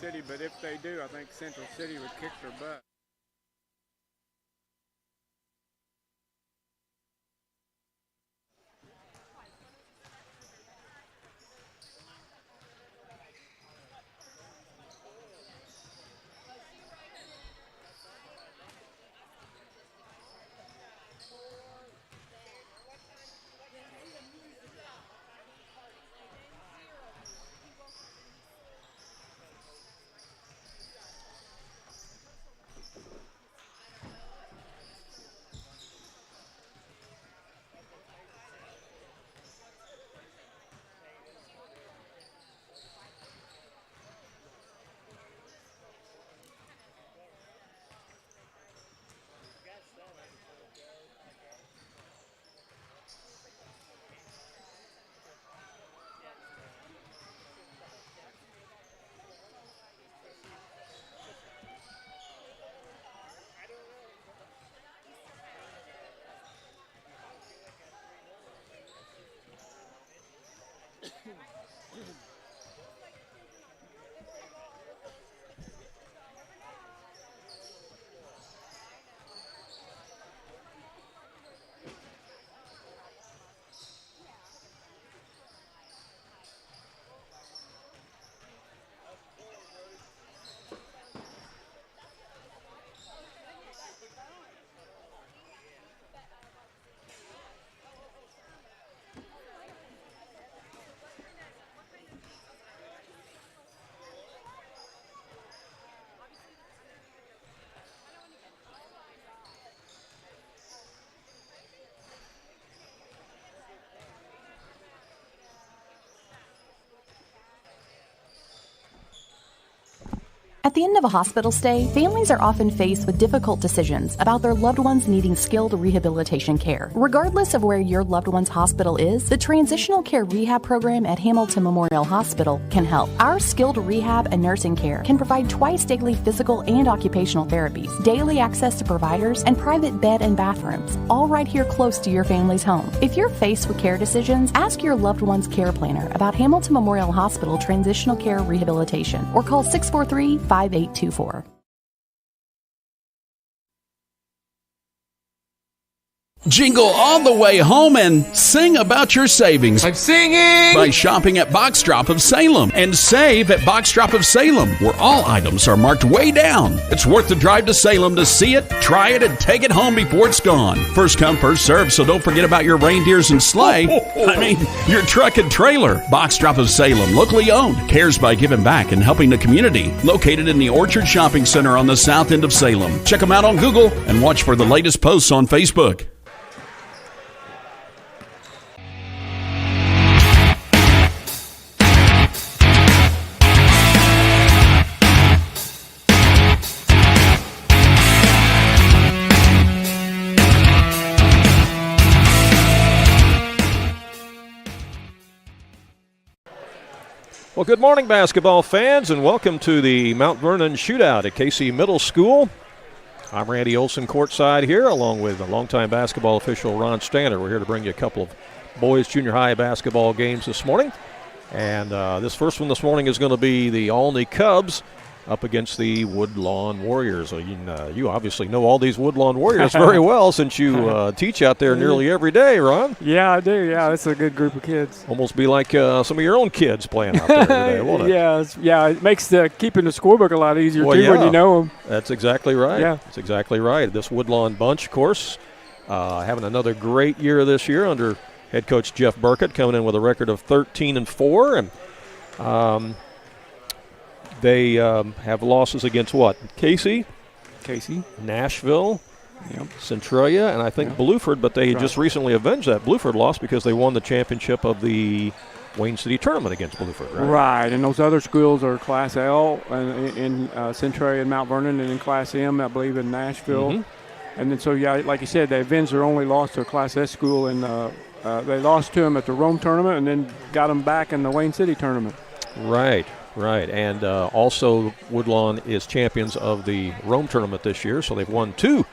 City, but if they do, I think Central City would kick their butt. At the end of a hospital stay, families are often faced with difficult decisions about their loved ones needing skilled rehabilitation care. Regardless of where your loved one's hospital is, the Transitional Care Rehab Program at Hamilton Memorial Hospital can help. Our skilled rehab and nursing care can provide twice daily physical and occupational therapies, daily access to providers, and private bed and bathrooms, all right here close to your family's home. If you're faced with care decisions, ask your loved one's care planner about Hamilton Memorial Hospital Transitional Care Rehabilitation or call 643-5824. Jingle all the way home and sing about your savings. I'm singing! By shopping at Box Drop of Salem. And save at Box Drop of Salem, where all items are marked way down. It's worth the drive to Salem to see it, try it, and take it home before it's gone. First come, first serve, so don't forget about your reindeers and sleigh. I mean, your truck and trailer. Box Drop of Salem, locally owned, cares by giving back and helping the community. Located in the Orchard Shopping Center on the south end of Salem. Check them out on Google and watch for the latest posts on Facebook. Well, good morning, basketball fans, and welcome to the Mount Vernon Shootout at KC Middle School. I'm Randy Olson courtside here, along with a longtime basketball official, Ron Stander. We're here to bring you a couple of boys junior high basketball games this morning. And this first one this morning is going to be the Olney Cubs up against the Woodlawn Warriors. You obviously know all these Woodlawn Warriors very well since you teach out there nearly every day, Ron. Yeah, I do. Yeah, it's a good group of kids. Almost be like some of your own kids playing out there today, won't it? Yeah, it makes keeping the scorebook a lot easier, when you know them. That's exactly right. Yeah. That's exactly right. This Woodlawn bunch, of course, having another great year this year under head coach Jeff Burkett, coming in with a record of 13-4. And they have losses against what? Casey, Nashville, Centralia, and I think Blueford, but they just recently avenged that Blueford loss because they won the championship of the Wayne City tournament against Blueford, right? Right, and those other schools are Class L in Centralia and Mount Vernon, and in Class M, I believe, in Nashville. Mm-hmm. And then so, like you said, they avenged their only loss to a Class S school, and they lost to them at the Rome tournament and then got them back in the Wayne City tournament. Right. And also Woodlawn is champions of the Rome tournament this year, so they've won two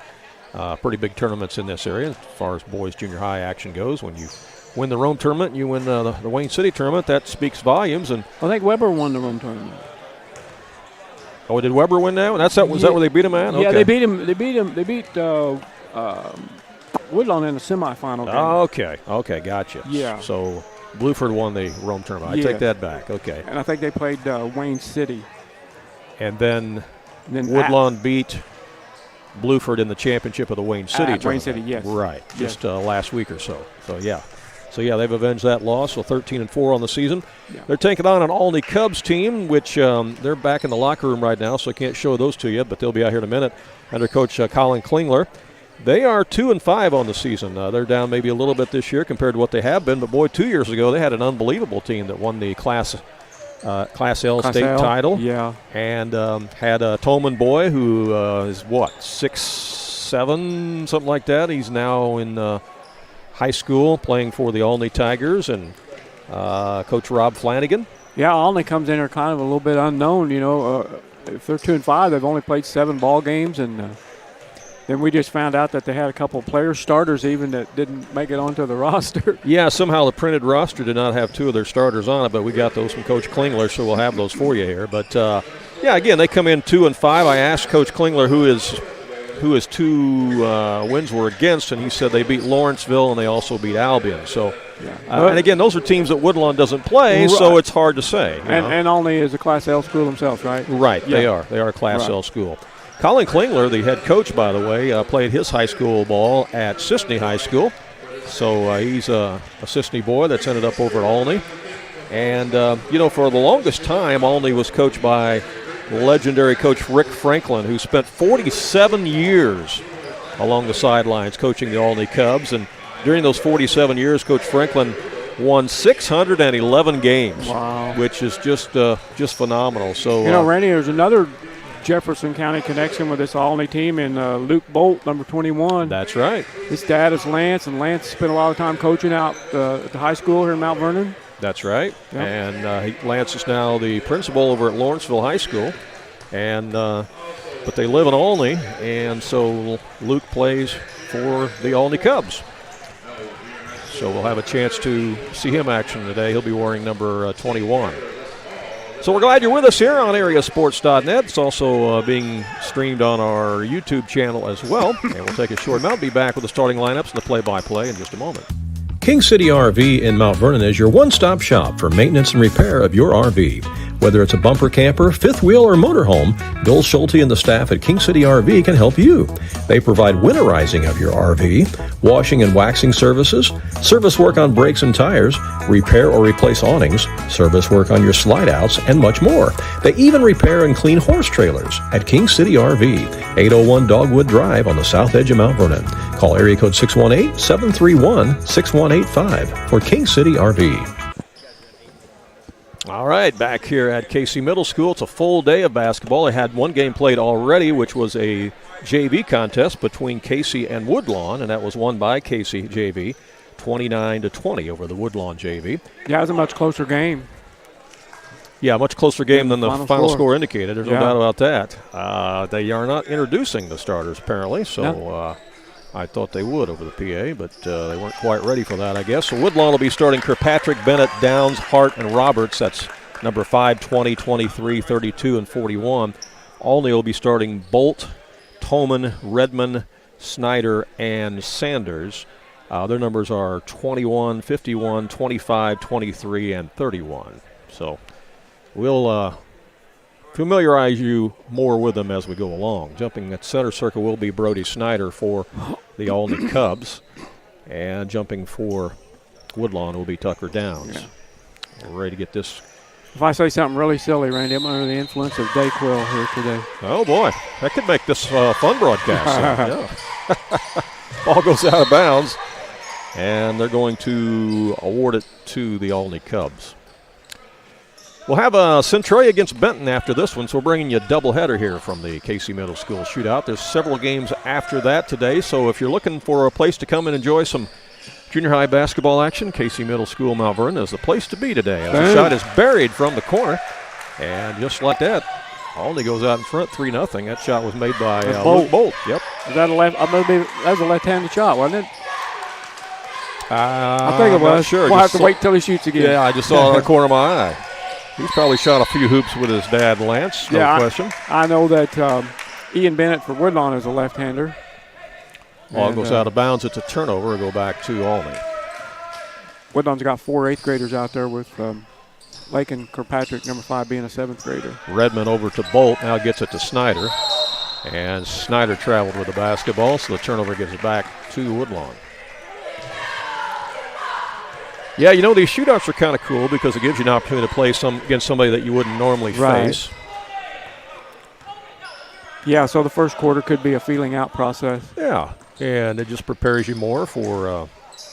pretty big tournaments in this area as far as boys junior high action goes. When you win the Rome tournament and you win the Wayne City tournament, that speaks volumes. And I think Weber won the Rome tournament. Oh, did Weber win that one? Was that where they beat him at? Yeah, okay. they beat him. They beat Woodlawn in the semifinal game. Okay, gotcha. Yeah. So Bluford won the Rome tournament. I take that back. Okay. And I think they played Wayne City. And then Woodlawn beat Bluford in the championship of the Wayne City tournament. Wayne City, yes. Right, yes. just last week or so. So, yeah, they've avenged that loss, so 13-4 on the season. Yeah. They're taking on an Olney Cubs team, which they're back in the locker room right now, so I can't show those to you, but they'll be out here in a minute under Coach Colin Klingler. They are 2-5 on the season. They're down maybe a little bit this year compared to what they have been, but, boy, 2 years ago they had an unbelievable team that won the Class L state title. Yeah. And had a Tolman boy who is, 6'7", something like that. He's now in high school playing for the Olney Tigers, and Coach Rob Flanagan. Yeah, Olney comes in here kind of a little bit unknown. If they're 2-5, they've only played 7 ball games, and then we just found out that they had a couple of players, starters even, that didn't make it onto the roster. Yeah, somehow the printed roster did not have 2 of their starters on it, but we got those from Coach Klingler, so we'll have those for you here. But, again, they come in 2-5. I asked Coach Klingler who his 2 wins were against, and he said they beat Lawrenceville and they also beat Albion. So, and again, those are teams that Woodlawn doesn't play, right. So it's hard to say. And Olney is a Class L school themselves, right? Right, yeah. They are a Class L school. Colin Klingler, the head coach, by the way, played his high school ball at Sisney High School. So he's a Sisney boy that's ended up over at Olney. And, for the longest time, Olney was coached by legendary coach Rick Franklin, who spent 47 years along the sidelines coaching the Olney Cubs. And during those 47 years, Coach Franklin won 611 games, which is just phenomenal. So, Randy, there's another Jefferson County connection with this Olney team, and Luke Bolt, number 21. That's right. His dad is Lance, and Lance spent a lot of time coaching out at the high school here in Mount Vernon. That's right. Yep. And Lance is now the principal over at Lawrenceville High School, and but they live in Olney, and so Luke plays for the Olney Cubs. So we'll have a chance to see him action today. He'll be wearing number 21. So we're glad you're with us here on AreaSports.net. It's also being streamed on our YouTube channel as well. And we'll take a short amount. Be back with the starting lineups and the play-by-play in just a moment. King City RV in Mount Vernon is your one-stop shop for maintenance and repair of your RV. Whether it's a bumper camper, fifth wheel, or motorhome, Bill Schulte and the staff at King City RV can help you. They provide winterizing of your RV, washing and waxing services, service work on brakes and tires, repair or replace awnings, service work on your slide-outs, and much more. They even repair and clean horse trailers at King City RV, 801 Dogwood Drive on the south edge of Mount Vernon. Call area code 618-731-6185 for King City RV. All right, back here at Casey Middle School. It's a full day of basketball. They had one game played already, which was a JV contest between Casey and Woodlawn, and that was won by Casey JV, 29-20 over the Woodlawn JV. Yeah, it was a much closer game. Yeah, much closer game than the final score indicated. There's no doubt about that. They are not introducing the starters, apparently, so I thought they would over the PA, but they weren't quite ready for that, I guess. So Woodlawn will be starting Kirkpatrick, Bennett, Downs, Hart, and Roberts. That's number 5, 20, 23, 32, and 41. Olney will be starting Bolt, Tolman, Redmond, Snyder, and Sanders. Their numbers are 21, 51, 25, 23, and 31. So we'll familiarize you more with them as we go along. Jumping at center circle will be Brody Snyder for the Olney Cubs. And jumping for Woodlawn will be Tucker Downs. Yeah. We're ready to get this. If I say something really silly, Randy, I'm under the influence of Dayquil here today. Oh, boy. That could make this fun broadcast. Ball goes out of bounds. And they're going to award it to the Olney Cubs. We'll have Centralia against Benton after this one, so we're bringing you a doubleheader here from the Casey Middle School Shootout. There's several games after that today, so if you're looking for a place to come and enjoy some junior high basketball action, Casey Middle School Mount Vernon is the place to be today. The shot is buried from the corner, and just like that, Olney goes out in front 3-0. That shot was made by Luke Bolt. Yep. Is that that was a left-handed shot, wasn't it? I think it was. Sure. We'll have to wait till he shoots again. Yeah, I just saw it in the corner of my eye. He's probably shot a few hoops with his dad, Lance, no question. I know that Ian Bennett for Woodlawn is a left-hander. Ball goes out of bounds. It's a turnover. It'll go back to Olney. Woodlawn's got 4 8th graders out there with Lake and Kirkpatrick, number 5, being a 7th grader. Redmond over to Bolt. Now gets it to Snyder. And Snyder traveled with the basketball, so the turnover gives it back to Woodlawn. Yeah, you know, these shootouts are kind of cool because it gives you an opportunity to play against somebody that you wouldn't normally face. Yeah, so the first quarter could be a feeling out process. Yeah, and it just prepares you more for,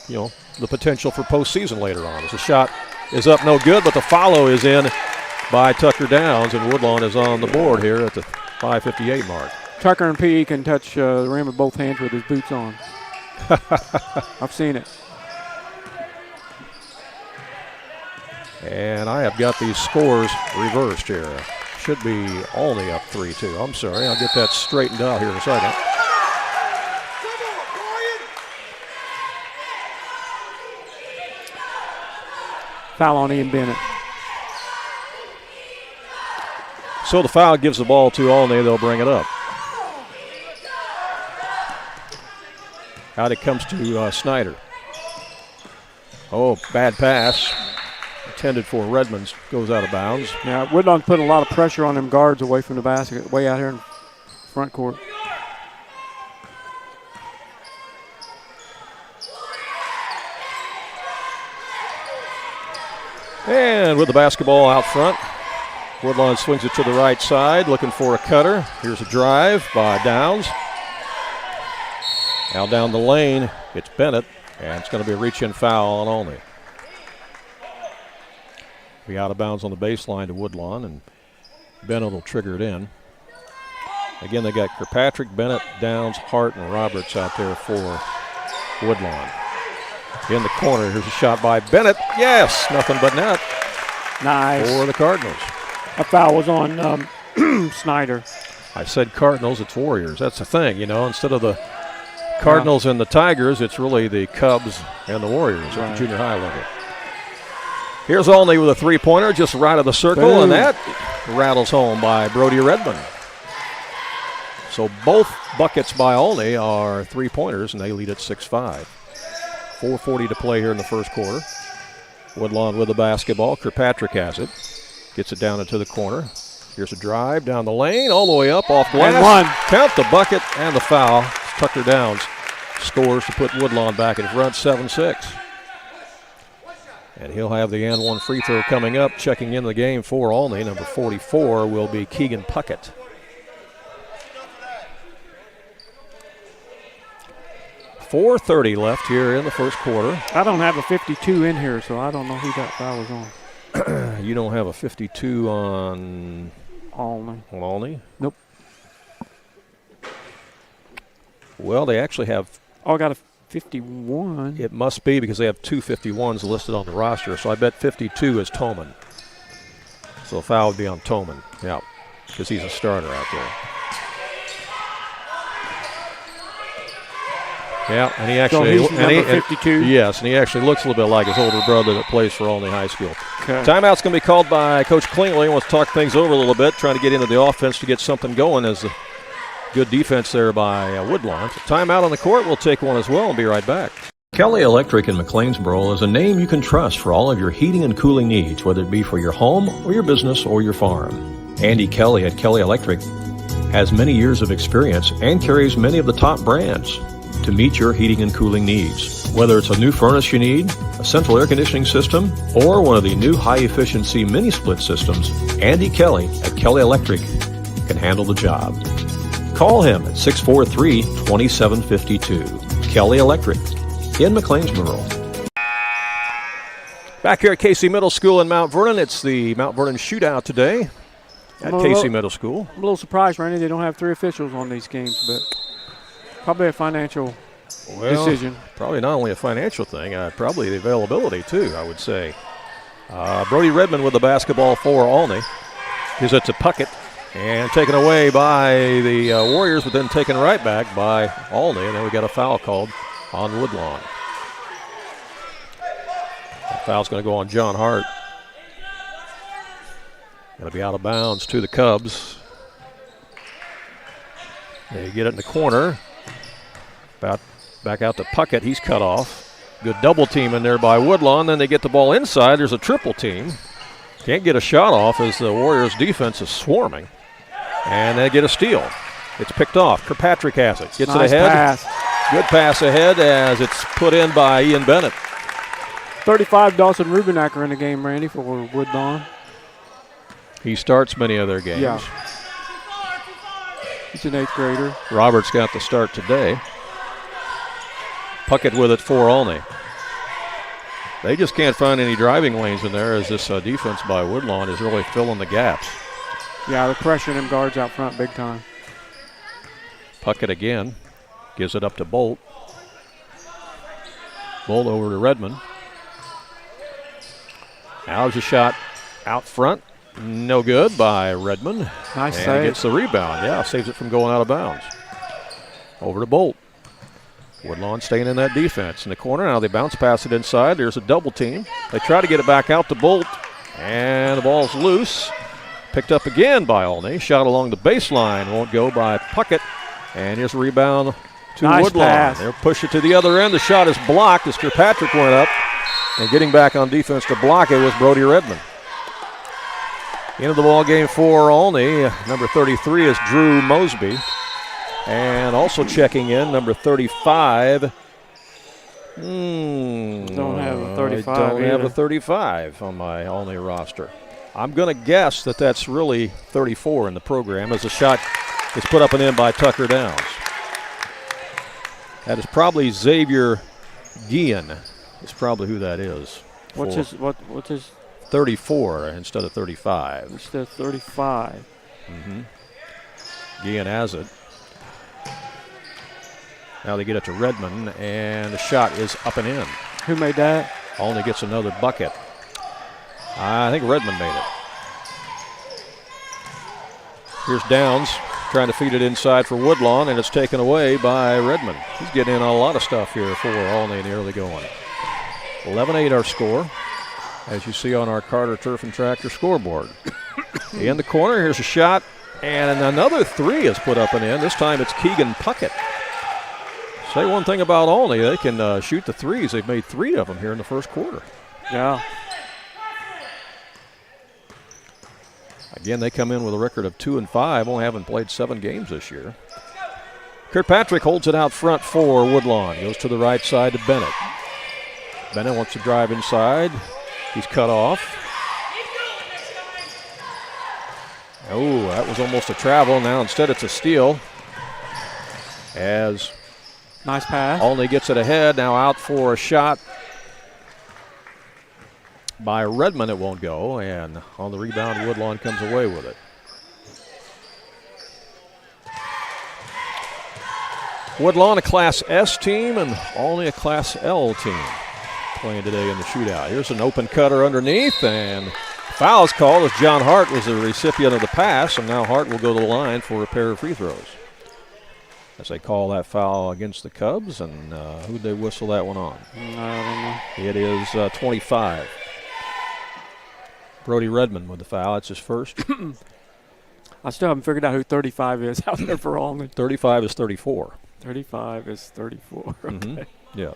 the potential for postseason later on. As the shot is up, no good, but the follow is in by Tucker Downs, and Woodlawn is on the board here at the 5:58 mark. Tucker and P.E. can touch the rim with both hands with his boots on. I've seen it. And I have got these scores reversed here. Should be Olney up 3-2. I'm sorry, I'll get that straightened out here in a second. Foul on Ian Bennett. So the foul gives the ball to Olney. They'll bring it up. Out it comes to Snyder. Oh, bad pass. Intended for Redmond, goes out of bounds. Yeah, Woodlawn's putting a lot of pressure on them guards away from the basket, way out here in front court. And with the basketball out front, Woodlawn swings it to the right side, looking for a cutter. Here's a drive by Downs. Now down the lane, it's Bennett, and it's going to be a reach-in foul on Olney. Be out of bounds on the baseline to Woodlawn, and Bennett will trigger it in. Again, they got Kirkpatrick, Bennett, Downs, Hart, and Roberts out there for Woodlawn. In the corner, here's a shot by Bennett. Yes, nothing but net. Nice. For the Cardinals. A foul was on Snyder. I said Cardinals, it's Warriors. That's the thing, instead of the Cardinals and the Tigers, it's really the Cubs and the Warriors at the junior high level. Here's Olney with a three-pointer, just right of the circle, Boom. And that rattles home by Brody Redmond. So both buckets by Olney are three-pointers, and they lead at 6-5. 4:40 to play here in the first quarter. Woodlawn with the basketball. Kirkpatrick has it. Gets it down into the corner. Here's a drive down the lane, all the way up, off glass. And one. Count the bucket and the foul. Tucker Downs scores to put Woodlawn back in front, 7-6. And he'll have the and one free throw coming up. Checking in the game for Olney, number 44 will be Keegan Puckett. .430 left here in the first quarter. I don't have a 52 in here, so I don't know who that foul was on. You don't have a 52 on Olney? Nope. Well, they actually have. Oh, I got a 51. It must be because they have two 51s listed on the roster, so I bet 52 is Toman. So the foul would be on Toman, yeah, because he's a starter out there. Yeah, and he actually, so he's number 52. Yes, and he actually looks a little bit like his older brother that plays for Olney High School. Okay. Timeout's going to be called by Coach Klingler. He wants to talk things over a little bit, trying to get into the offense to get something going as a good defense there by Woodlawn. So timeout on the court. We'll take one as well and be right back. Kelly Electric in McLeansboro is a name you can trust for all of your heating and cooling needs, whether it be for your home or your business or your farm. Andy Kelly at Kelly Electric has many years of experience and carries many of the top brands to meet your heating and cooling needs. Whether it's a new furnace you need, a central air conditioning system, or one of the new high-efficiency mini-split systems, Andy Kelly at Kelly Electric can handle the job. Call him at 643-2752. Kelly Electric in McLeansboro. Back here at Casey Middle School in Mount Vernon, it's the Mount Vernon Shootout today at Casey Middle School. I'm a little surprised, Randy, they don't have 3 officials on these games, but probably a financial decision. Probably not only a financial thing, probably the availability too, I would say. Brody Redmond with the basketball for Olney. Gives it to Puckett and taken away by the Warriors, but then taken right back by Olney, and then we got a foul called on Woodlawn. That foul's going to go on John Hart. It'll be out of bounds to the Cubs. They get it in the corner. Back out to Puckett. He's cut off. Good double team in there by Woodlawn. Then they get the ball inside. There's a triple team. Can't get a shot off as the Warriors' defense is swarming. And they get a steal. It's picked off. Kirkpatrick has it. Gets nice it ahead. Pass. Good pass ahead as it's put in by Ian Bennett. 35 Dawson Rubenacker in the game, Randy, for Woodlawn. He starts many of their games. Yeah. He's an 8th grader. Roberts got the start today. Puckett with it for Olney. They just can't find any driving lanes in there as this defense by Woodlawn is really filling the gaps. Yeah, they're pressuring them guards out front big time. Puckett again. Gives it up to Bolt. Bolt over to Redmond. Now there's a shot out front. No good by Redmond. Nice and save. Gets the rebound. Yeah, saves it from going out of bounds. Over to Bolt. Woodlawn staying in that defense. In the corner, now they bounce pass it inside. There's a double team. They try to get it back out to Bolt. And the ball's loose. Picked up again by Olney. Shot along the baseline. Won't go by Puckett. And here's a rebound to nice Woodlawn. Pass. They'll push it to the other end. The shot is blocked as Kirkpatrick went up. And getting back on defense to block it was Brody Redmond. Into the ball game for Olney. Number 33 is Drew Mosby. And also checking in, number 35. Don't have a 35 I don't have either. a 35 on my Olney roster. I'm going to guess that that's really 34 in the program as the shot is put up and in by Tucker Downs. That is probably Xavier Guillen. Is probably who that is. What's his 34 instead of 35. Instead of 35. Guillen has it. Now they get it to Redmond, and the shot is up and in. Who made that? Olney gets another bucket. I think Redmond made it. Here's Downs trying to feed it inside for Woodlawn, and it's taken away by Redmond. He's getting in on a lot of stuff here for Olney in the early going. 11-8 our score, as you see on our Carter Turf and Tractor scoreboard. In the corner, here's a shot, and another three is put up and in. This time it's Keegan Puckett. Say one thing about Olney, they can shoot the threes. They've made 3 of them here in the first quarter. Yeah. Again, they come in with a record of 2-5, only having played 7 games this year. Kirkpatrick holds it out front for Woodlawn. Goes to the right side to Bennett. Bennett wants to drive inside. He's cut off. Oh, that was almost a travel. Now instead it's a steal. As Nice pass. Olney gets it ahead. Now out for a shot by Redmond. It won't go. And on the rebound, Woodlawn comes away with it. Woodlawn, a Class S team, and Olney, a Class L team, playing today in the shootout. Here's an open cutter underneath, and foul is called as John Hart was the recipient of the pass, and now Hart will go to the line for a pair of free throws. As they call that foul against the Cubs, and who'd they whistle that one on? I don't know. It is 25. Brody Redmond with the foul. That's his first. I still haven't figured out who 35 is out there for Olney. 35 is 34. 35 is 34. Okay. Yeah.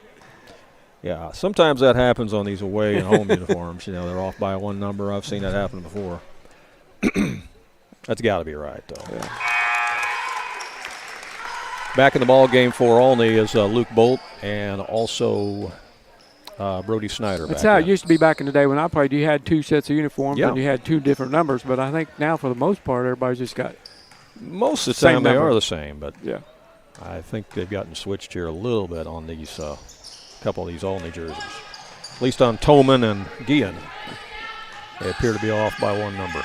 Yeah, sometimes that happens on these away and home uniforms. You know, they're off by 1 number. I've seen that happen before. That's got to be right, though. Yeah. Back in the ball game for Olney is Luke Bolt and also Brody Snyder. That's back how in. it used to be back in the day when I played. You had 2 sets of uniforms Yeah. and you had 2 different numbers. But I think now, for the most part, everybody's just got Most of the same time they number. are the same, but yeah. I think they've gotten switched here a little bit on these couple of these Olney jerseys. At least on Toman and Guillen. They appear to be off by 1 number.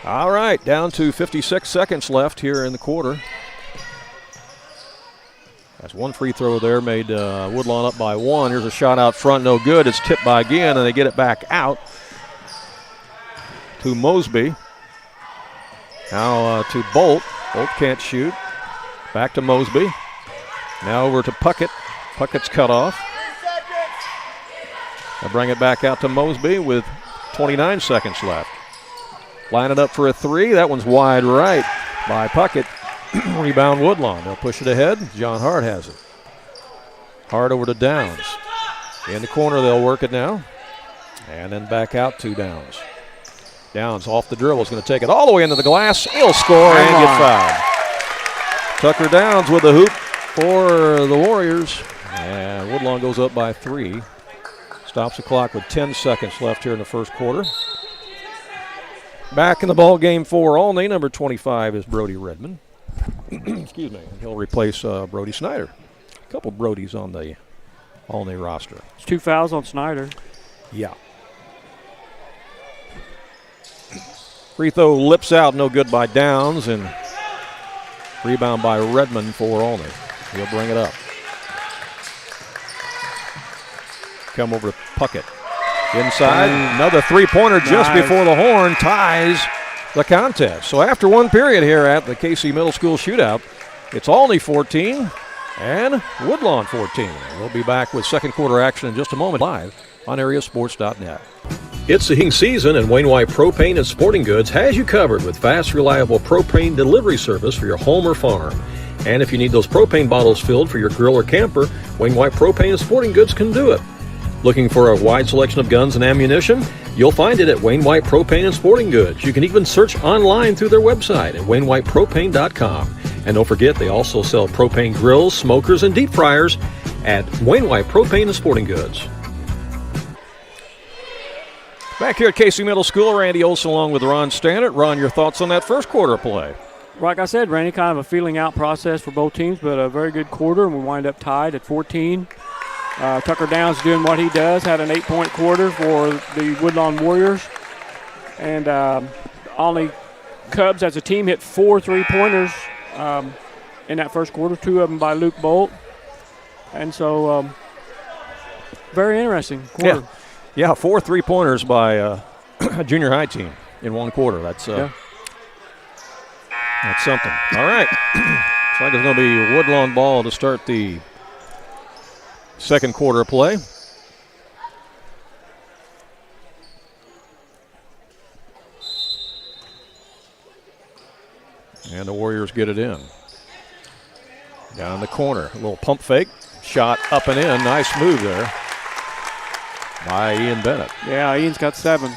All right, down to 56 seconds left here in the quarter. That's 1 free throw there, made Woodlawn up by 1. Here's a shot out front, no good. It's tipped by Guillen, and they get it back out to Mosby. Now to Bolt. Bolt can't shoot. Back to Mosby. Now over to Puckett. Puckett's cut off. They'll bring it back out to Mosby with 29 seconds left. Lining up for a three. That one's wide right by Puckett. Rebound Woodlawn. They'll push it ahead. John Hart has it. Hart over to Downs. In the corner, they'll work it now. And then back out to Downs. Downs off the dribble is going to take it all the way into the glass. He'll score and get fouled. Tucker Downs with the hoop for the Warriors. And Woodlawn goes up by 3. Stops the clock with 10 seconds left here in the first quarter. Back in the ball game for Olney. Number 25 is Brody Redmond. Excuse me. He'll replace Brody Snyder. A couple Brodies on the Olney roster. It's 2 fouls on Snyder. Yeah. Free throw lips out, no good by Downs, and rebound by Redmond for Olney. He'll bring it up. Come over to Puckett. Inside, another three-pointer just before the horn ties the contest. So after one period here at the KC Middle School Shootout, it's Olney 14 and Woodlawn 14. We'll be back with second quarter action in just a moment live on AreaSports.net. It's the heating season, and Wayne White Propane and Sporting Goods has you covered with fast, reliable propane delivery service for your home or farm. And if you need those propane bottles filled for your grill or camper, Wayne White Propane and Sporting Goods can do it. Looking for a wide selection of guns and ammunition? You'll find it at Wayne White Propane and Sporting Goods. You can even search online through their website at WayneWhitePropane.com. And don't forget, they also sell propane grills, smokers, and deep fryers at Wayne White Propane and Sporting Goods. Back here at KC Middle School, Randy Olson along with Ron Stannard. Ron, your thoughts on that first quarter play? Like I said, Randy, kind of a feeling out process for both teams, but a very good quarter, and we wind up tied at 14. Tucker Downs doing what he does, had an 8-point quarter for the Woodlawn Warriors. And Olney Cubs as a team hit 4 3-pointers in that first quarter, 2 of them by Luke Bolt. And so very interesting quarter. Yeah, 4 3-pointers by a junior high team in one quarter. That's something. All right. Looks like it's going to be Woodlawn ball to start the second quarter play. And the Warriors get it in. Down the corner, a little pump fake. Shot up and in. Nice move there by Ian Bennett. Yeah, Ian's got 7.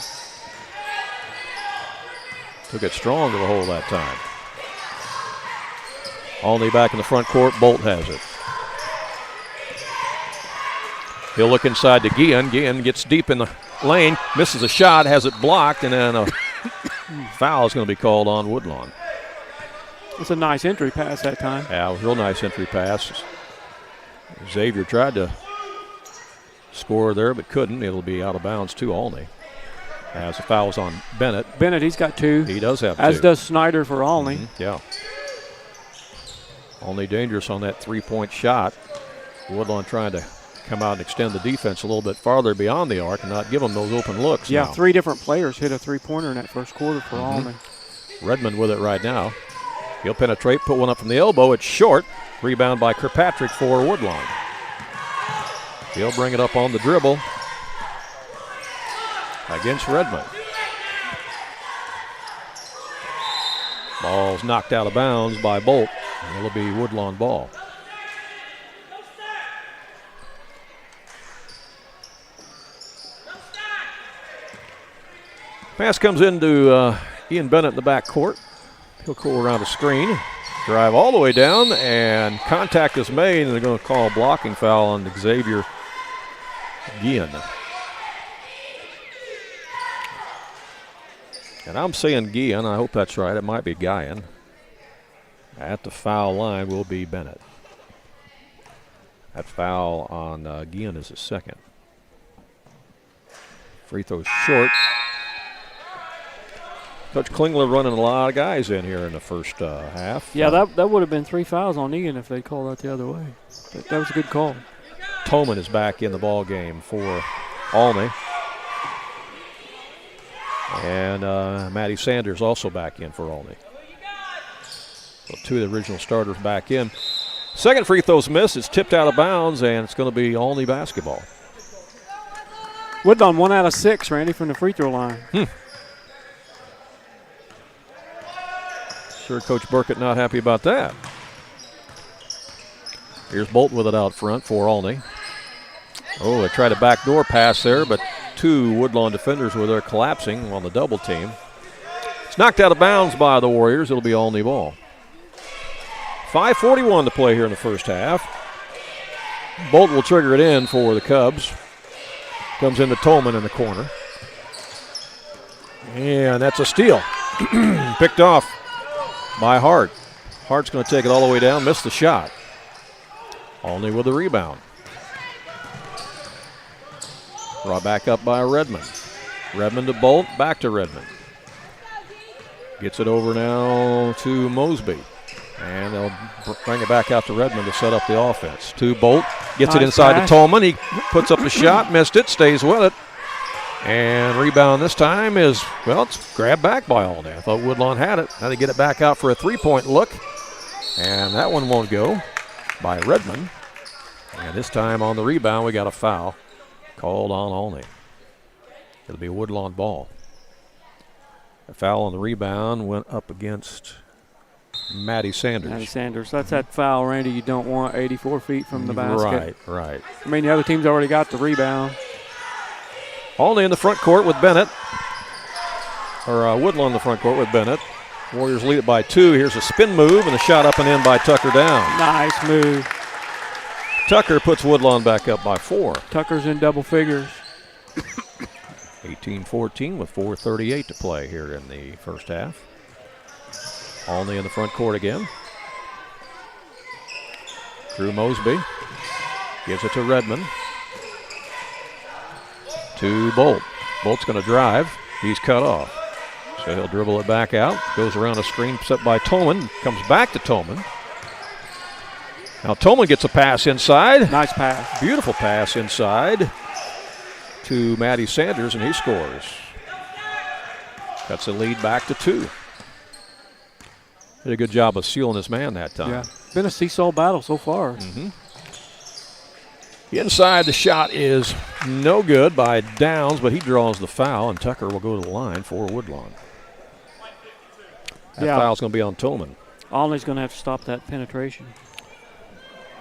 Took it strong to the hole that time. Olney back in the front court. Bolt has it. He'll look inside to Guillen. Guillen gets deep in the lane, misses a shot, has it blocked, and then a foul is going to be called on Woodlawn. It's a nice entry pass that time. Yeah, it was a real nice entry pass. Xavier tried to score there, but couldn't. It'll be out of bounds to Olney. As the foul's on Bennett. Bennett, he's got 2. He does have 2. As does Snyder for Olney. Yeah. Olney dangerous on that 3-point shot. Woodlawn trying to come out and extend the defense a little bit farther beyond the arc and not give them those open looks. Yeah, now. 3 different players hit a 3-pointer in that first quarter for Olney. Redmond with it right now. He'll penetrate, put one up from the elbow. It's short. Rebound by Kirkpatrick for Woodlawn. He'll bring it up on the dribble against Redmond. Ball's knocked out of bounds by Bolt. It'll be Woodlawn ball. Pass comes into Ian Bennett in the back court. He'll go around the screen, drive all the way down, and contact is made, and they're going to call a blocking foul on Xavier Guillen. And I'm saying Guillen. I hope that's right. It might be Guillen. At the foul line will be Bennett. That foul on Guillen is his second. Free throw short. Coach Klingler running a lot of guys in here in the first half. Yeah, that would have been 3 fouls on Ian if they called that the other way. That was a good call. Toman is back in the ball game for Olney. And Matty Sanders also back in for Olney. So 2 of the original starters back in. Second free throw's missed. It's tipped out of bounds, and it's going to be Olney basketball. Woodlawn 1 out of 6, Randy, from the free throw line. Sure, Coach Burkett not happy about that. Here's Bolton with it out front for Olney. Oh, they tried a backdoor pass there, but two Woodlawn defenders were there collapsing on the double team. It's knocked out of bounds by the Warriors. It'll be Olney ball. 5:41 to play here in the first half. Bolton will trigger it in for the Cubs. Comes into Tolman in the corner. And that's a steal. Picked off by Hart. Hart's going to take it all the way down, missed the shot. Olney with the rebound. Brought back up by Redmond. Redmond to Bolt, back to Redmond. Gets it over now to Mosby. And they'll bring it back out to Redmond to set up the offense. To Bolt, gets it inside to Tolman. He puts up the shot, missed it, stays with it. And rebound this time is, well, it's grabbed back by Olney. I thought Woodlawn had it. Now they get it back out for a three-point look. And that one won't go by Redmond. And this time on the rebound, we got a foul called on Olney. It'll be a Woodlawn ball. A foul on the rebound went up against Matty Sanders. Matty Sanders. That's that foul, Randy, you don't want 84 feet from the basket. Right. I mean, the other team's already got the rebound. Olney in the front court with Bennett. Or Woodlawn in the front court with Bennett. Warriors lead it by 2. Here's a spin move and a shot up and in by Tucker down. Nice move. Tucker puts Woodlawn back up by 4. Tucker's in double figures. 18-14 with 4:38 to play here in the first half. Olney in the front court again. Drew Mosby gives it to Redmond. To Bolt. Bolt's going to drive. He's cut off. So he'll dribble it back out. Goes around a screen set by Tolman. Comes back to Tolman. Now Tolman gets a pass inside. Nice pass. Beautiful pass inside to Matty Sanders, and he scores. Cuts the lead back to 2. Did a good job of sealing his man that time. Yeah, been a seesaw battle so far. Mm-hmm. Inside, the shot is no good by Downs, but he draws the foul, and Tucker will go to the line for Woodlawn. That foul's going to be on Tolman. Olney's going to have to stop that penetration.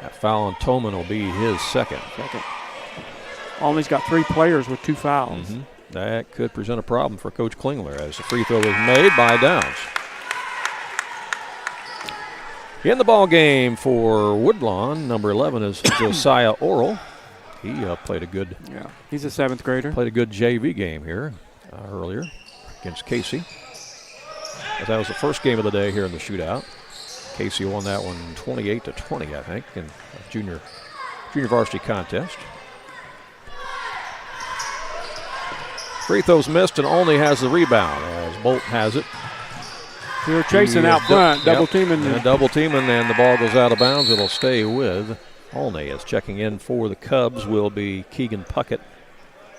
That foul on Tolman will be his second. Olney's got 3 players with 2 fouls. Mm-hmm. That could present a problem for Coach Klingler as the free throw is made by Downs. In the ball game for Woodlawn, number 11 is Josiah Orrell. He played a good. Yeah, he's a 7th grader. Played a good JV game here earlier against Casey. As that was the first game of the day here in the shootout. Casey won that one 28-20, I think, in a junior varsity contest. Free throws missed, and Olney has the rebound as Bolt has it. They're chasing out front, double teaming. And double teaming, and the ball goes out of bounds. It'll stay with Olney. As checking in for the Cubs will be Keegan Puckett,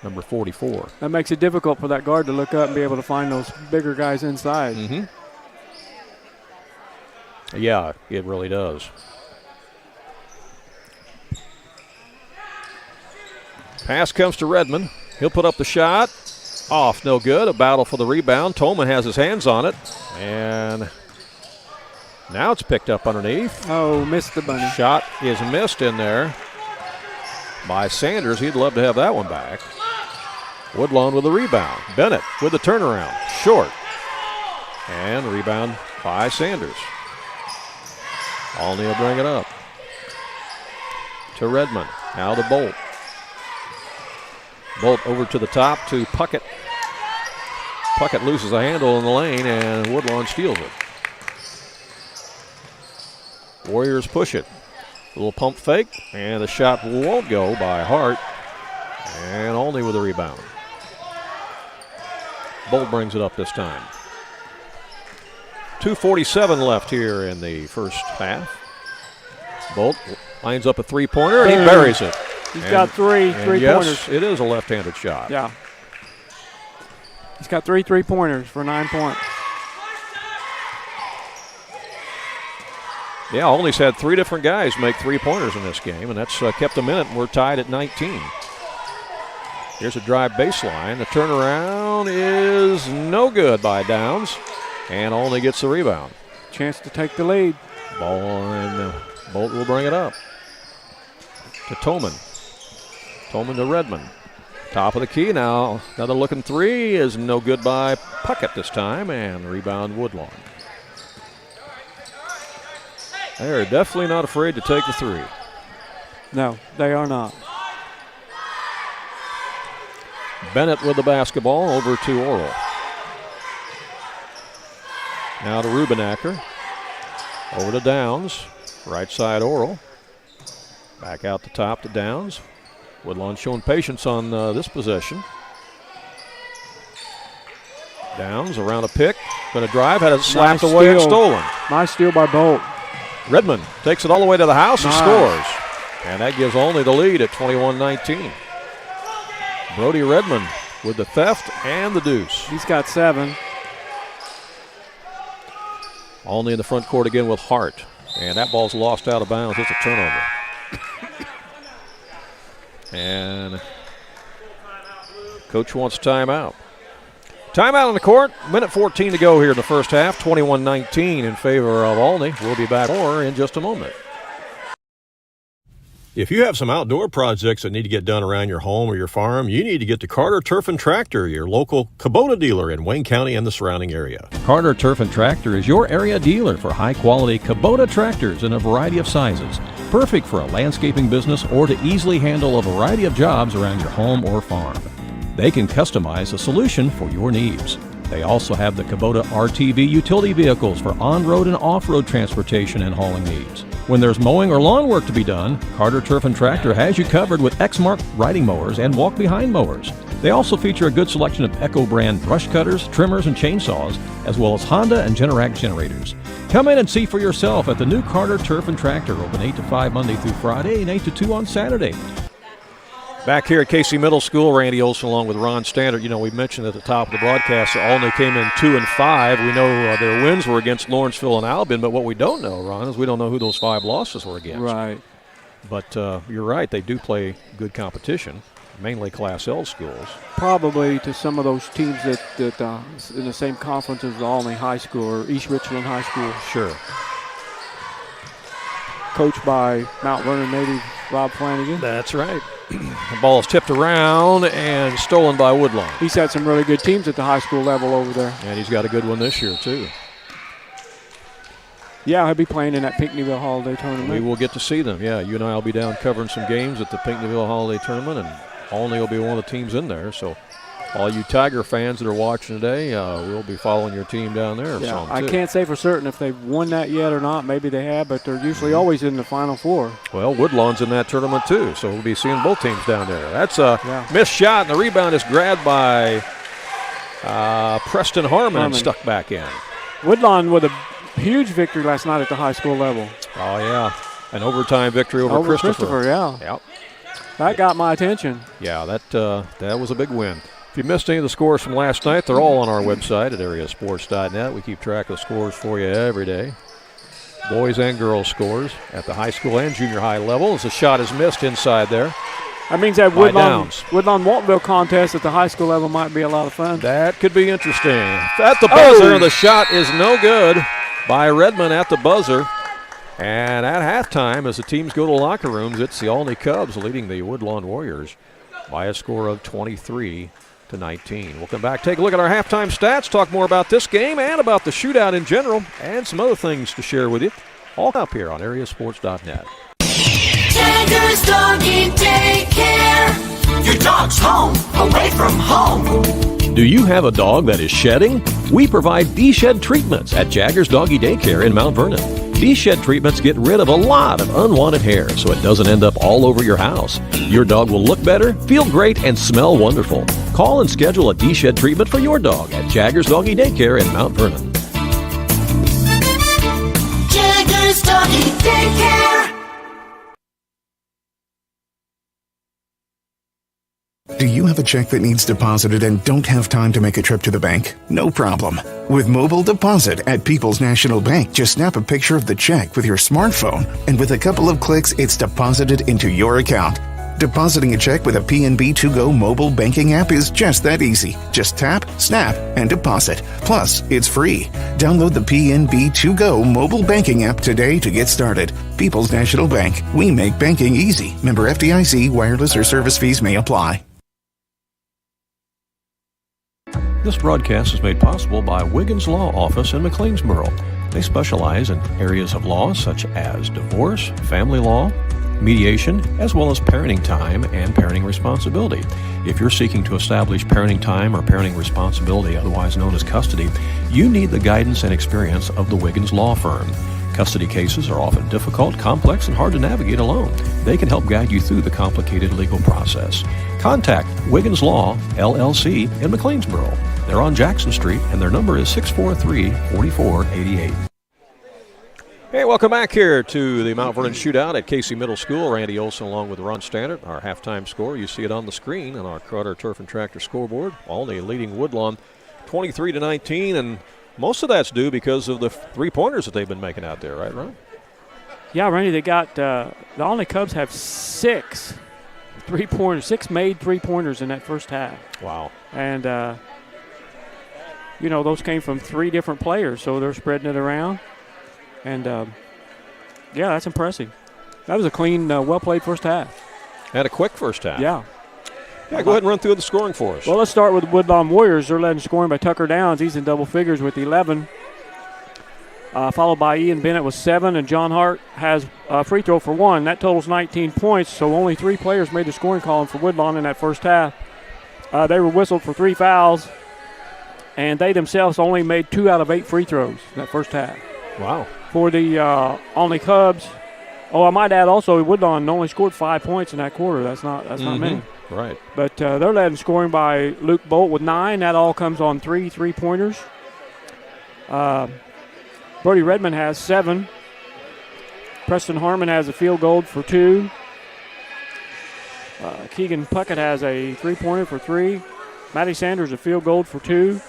number 44. That makes it difficult for that guard to look up and be able to find those bigger guys inside. Mm-hmm. Yeah, it really does. Pass comes to Redmond. He'll put up the shot. Off, no good. A battle for the rebound. Tolman has his hands on it. And now it's picked up underneath. Oh, missed the bunny. Shot is missed in there by Sanders. He'd love to have that one back. Woodlawn with the rebound. Bennett with the turnaround. Short. And rebound by Sanders. Olney will bring it up. To Redmond. Now to Bolt. Bolt over to the top to Puckett. Puckett loses a handle in the lane, and Woodlawn steals it. Warriors push it. A little pump fake, and the shot won't go by Hart. And Olney with a rebound. Bolt brings it up this time. 2:47 left here in the first half. Bolt lines up a three-pointer, and he buries it. He's got three three-pointers. Yes, it is a left-handed shot. Yeah. He's got 3 3-pointers for 9 points. Yeah, Olney's had 3 different guys make 3-pointers in this game, and that's kept them in it, and we're tied at 19. Here's a drive baseline. The turnaround is no good by Downs, and Olney gets the rebound. chance to take the lead. Ball, and Bolt will bring it up to Tolman. Tolman to Redmond. Top of the key now. Another looking three is no good by Puckett this time, and rebound Woodlawn. They're definitely not afraid to take the three. No, they are not. Bennett with the basketball over to Oral. Now to Rubenacker. Over to Downs. Right side Oral. Back out the top to Downs. Woodlawn showing patience on this possession. Downs around a pick. Going to drive. Had it slapped Nice away and steal. stolen. Nice steal by Bolt. Redmond takes it all the way to the house and Nice. scores. And that gives Olney the lead at 21-19. Brody Redmond with the theft and the deuce. He's got 7. Olney in the front court again with Hart. And that ball's lost out of bounds. It's a turnover. And coach wants timeout. Timeout on the court. Minute 14 to go here in the first half. 21-19 in favor of Olney. We'll be back more in just a moment. If you have some outdoor projects that need to get done around your home or your farm, you need to get to Carter Turf and Tractor, your local Kubota dealer in Wayne County and the surrounding area. Carter Turf and Tractor is your area dealer for high-quality Kubota tractors in a variety of sizes. Perfect for a landscaping business or to easily handle a variety of jobs around your home or farm. They can customize a solution for your needs. They also have the Kubota RTV utility vehicles for on-road and off-road transportation and hauling needs. When there's mowing or lawn work to be done, Carter Turf and Tractor has you covered with Exmark riding mowers and walk-behind mowers. They also feature a good selection of Echo brand brush cutters, trimmers, and chainsaws, as well as Honda and Generac generators. Come in and see for yourself at the new Carter Turf and Tractor, open 8 to 5 Monday through Friday and 8 to 2 on Saturday. Back here at Casey Middle School, Randy Olson along with Ron Standard. You know, we mentioned at the top of the broadcast that Olney came in 2-5. We know their wins were against Lawrenceville and Albion, but what we don't know, Ron, is we don't know who those 5 losses were against. Right. But you're right, they do play good competition, mainly Class L schools. Probably to some of those teams that in the same conference as Olney High School or East Richland High School. Sure. Coached by Mount Vernon native Rob Flanagan. That's right. The ball is tipped around and stolen by Woodlawn. He's had some really good teams at the high school level over there. And he's got a good one this year, too. Yeah, he'll be playing in that Pinckneyville Holiday Tournament. We will get to see them. Yeah, you and I will be down covering some games at the Pinckneyville Holiday Tournament, and Olney will be one of the teams in there. So all you Tiger fans that are watching today, we'll be following your team down there. Yeah, I can't say for certain if they've won that yet or not. Maybe they have, but they're usually always in the Final Four. Well, Woodlawn's in that tournament too, so we'll be seeing both teams down there. That's a missed shot, and the rebound is grabbed by Preston Harmon and stuck back in. Woodlawn with a huge victory last night at the high school level. Oh, yeah. An overtime victory over Christopher. Yeah. Yep. That got my attention. Yeah, that was a big win. If you missed any of the scores from last night, they're all on our website at AreaSports.net. We keep track of scores for you every day. Boys and girls scores at the high school and junior high level as the shot is missed inside there. That means that Woodlawn-Waltonville contest at the high school level might be a lot of fun. That could be interesting. At the buzzer, the shot is no good by Redmond at the buzzer. And at halftime, as the teams go to the locker rooms, it's the Olney Cubs leading the Woodlawn Warriors by a score of 23-19. We'll come back, take a look at our halftime stats, talk more about this game and about the shootout in general, and some other things to share with you. All up here on AreaSports.net. Jagger's Doggy Daycare. Your dog's home, away from home. Do you have a dog that is shedding? We provide de-shed treatments at Jagger's Doggy Daycare in Mount Vernon. De-shed treatments get rid of a lot of unwanted hair so it doesn't end up all over your house. Your dog will look better, feel great, and smell wonderful. Call and schedule a de-shed treatment for your dog at Jagger's Doggy Daycare in Mount Vernon. Jagger's Doggy Daycare. Do you have a check that needs deposited and don't have time to make a trip to the bank? No problem. With Mobile Deposit at People's National Bank, just snap a picture of the check with your smartphone, and with a couple of clicks, it's deposited into your account. Depositing a check with a PNB To-Go mobile banking app is just that easy. Just tap, snap, and deposit. Plus, it's free. Download the PNB To-Go mobile banking app today to get started. People's National Bank. We make banking easy. Member FDIC. Wireless or service fees may apply. This broadcast is made possible by Wiggins Law Office in McLeansboro. They specialize in areas of law such as divorce, family law, mediation, as well as parenting time and parenting responsibility. If you're seeking to establish parenting time or parenting responsibility, otherwise known as custody, you need the guidance and experience of the Wiggins Law Firm. Custody cases are often difficult, complex, and hard to navigate alone. They can help guide you through the complicated legal process. Contact Wiggins Law, LLC in McLeansboro. They're on Jackson Street, and their number is 643-4488. Hey, welcome back here to the Mount Vernon Shootout at Casey Middle School. Randy Olson along with Ron Standard, our halftime score. You see it on the screen on our Carter Turf and Tractor scoreboard. Olney leading Woodlawn 23-19, and most of that's due because of the three-pointers that they've been making out there, right, Ron? Yeah, Randy, they got the Olney Cubs have 6 three-pointers, 6 made three-pointers in that first half. Wow. And, those came from 3 different players, so they're spreading it around. And, yeah, that's impressive. That was a clean, well-played first half. And a quick first half. Yeah. Yeah, go ahead and run through the scoring for us. Well, let's start with the Woodlawn Warriors. They're led in scoring by Tucker Downs. He's in double figures with 11. Followed by Ian Bennett with 7, and John Hart has a free throw for 1. That totals 19 points, so only 3 players made the scoring column for Woodlawn in that first half. They were whistled for 3 fouls, and they themselves only made 2 out of 8 free throws in that first half. Wow. For the Olney Cubs, I might add also Woodlawn only scored 5 points in that quarter. That's not many. Right. But they're led in scoring by Luke Bolt with 9. That all comes on 3 three-pointers. Brody Redmond has 7. Preston Harmon has a field goal for 2. Keegan Puckett has a three-pointer for 3. Matty Sanders a field goal for 2.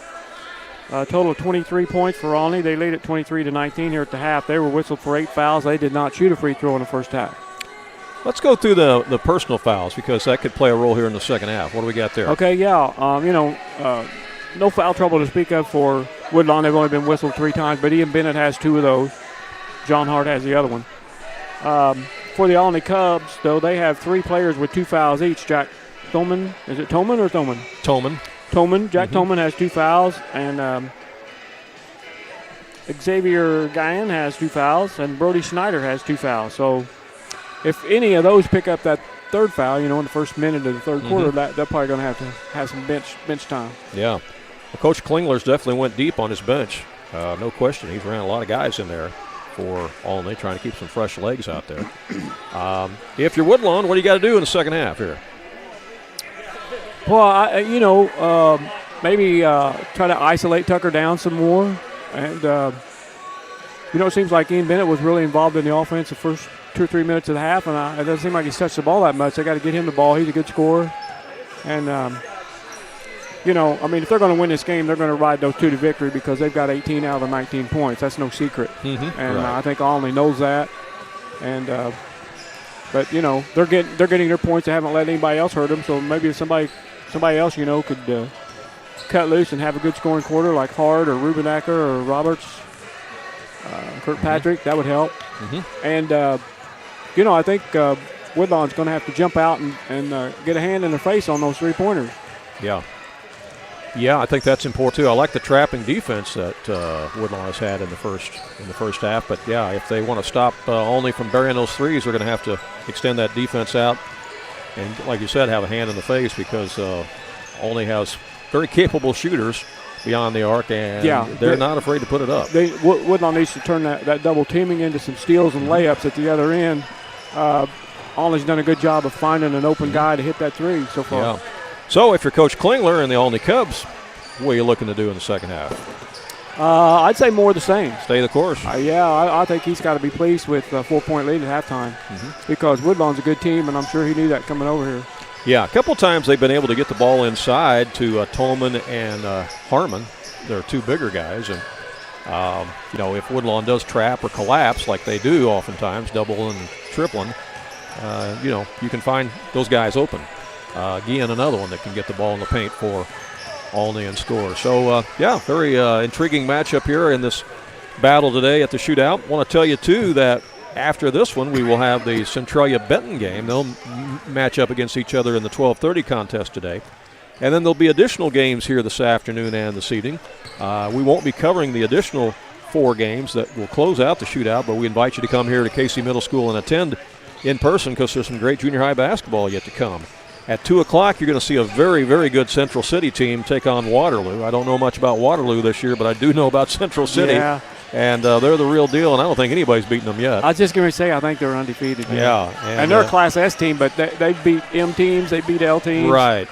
Total of 23 points for Olney. They lead at 23-19 here at the half. They were whistled for 8 fouls. They did not shoot a free throw in the first half. Let's go through the personal fouls because that could play a role here in the second half. What do we got there? Okay, yeah. No foul trouble to speak of for Woodlawn. They've only been whistled 3 times, but Ian Bennett has 2 of those. John Hart has the other one. For the Olney Cubs, though, they have 3 players with 2 fouls each. Jack Thoman. Is it Thoman or Thoman? Thoman. Jack Thoman has 2 fouls, and Xavier Guyan has 2 fouls, and Brody Schneider has 2 fouls. So if any of those pick up that 3rd foul, in the first minute of the 3rd quarter, they're probably going to have to have some bench time. Yeah. Well, Coach Klingler's definitely went deep on his bench. No question. He's ran a lot of guys in there for Olney, trying to keep some fresh legs out there. If you're Woodlawn, what do you got to do in the second half here? Well, maybe try to isolate Tucker down some more. And, it seems like Ian Bennett was really involved in the offense the first 2 or 3 minutes of the half, and it doesn't seem like he's touched the ball that much. They got to get him the ball. He's a good scorer. And, if they're going to win this game, they're going to ride those 2 to victory because they've got 18 out of the 19 points. That's no secret. And I think Olney knows that. And, but, they're getting their points. They haven't let anybody else hurt them, so maybe if somebody else, could cut loose and have a good scoring quarter like Hart or Rubenacker or Roberts, Kirkpatrick, that would help. And, I think Woodlawn's going to have to jump out and get a hand in their face on those 3-pointers. Yeah. Yeah, I think that's important too. I like the trapping defense that Woodlawn has had in the first half. But yeah, if they want to stop Olney from burying those threes, they're going to have to extend that defense out. And like you said, have a hand in the face because Olney has very capable shooters beyond the arc, and they're not afraid to put it up. Woodlawn needs to turn that double teaming into some steals and layups at the other end. Olney's done a good job of finding an open guy to hit that 3 so far. Yeah. So if you're Coach Klingler and the Olney Cubs, what are you looking to do in the second half? I'd say more of the same. Stay the course. I think he's got to be pleased with a 4-point lead at halftime because Woodlawn's a good team, and I'm sure he knew that coming over here. Yeah, a couple times they've been able to get the ball inside to Tolman and Harmon. They're 2 bigger guys, and if Woodlawn does trap or collapse like they do oftentimes, doubling and tripling, you can find those guys open. Again, another one that can get the ball in the paint for Olney and score. So, very intriguing matchup here in this battle today at the Shootout. Want to tell you, too, that after this one, we will have the Centralia-Benton game. They'll match up against each other in the 12:30 contest today. And then there'll be additional games here this afternoon and this evening. We won't be covering the additional 4 games that will close out the Shootout, but we invite you to come here to Casey Middle School and attend in person because there's some great junior high basketball yet to come. At 2 o'clock, you're going to see a very, very good Central City team take on Waterloo. I don't know much about Waterloo this year, but I do know about Central City. Yeah. And they're the real deal, and I don't think anybody's beaten them yet. I was just going to say, I think they're undefeated. Yeah. And they're a Class S team, but they beat M teams, they beat L teams. Right.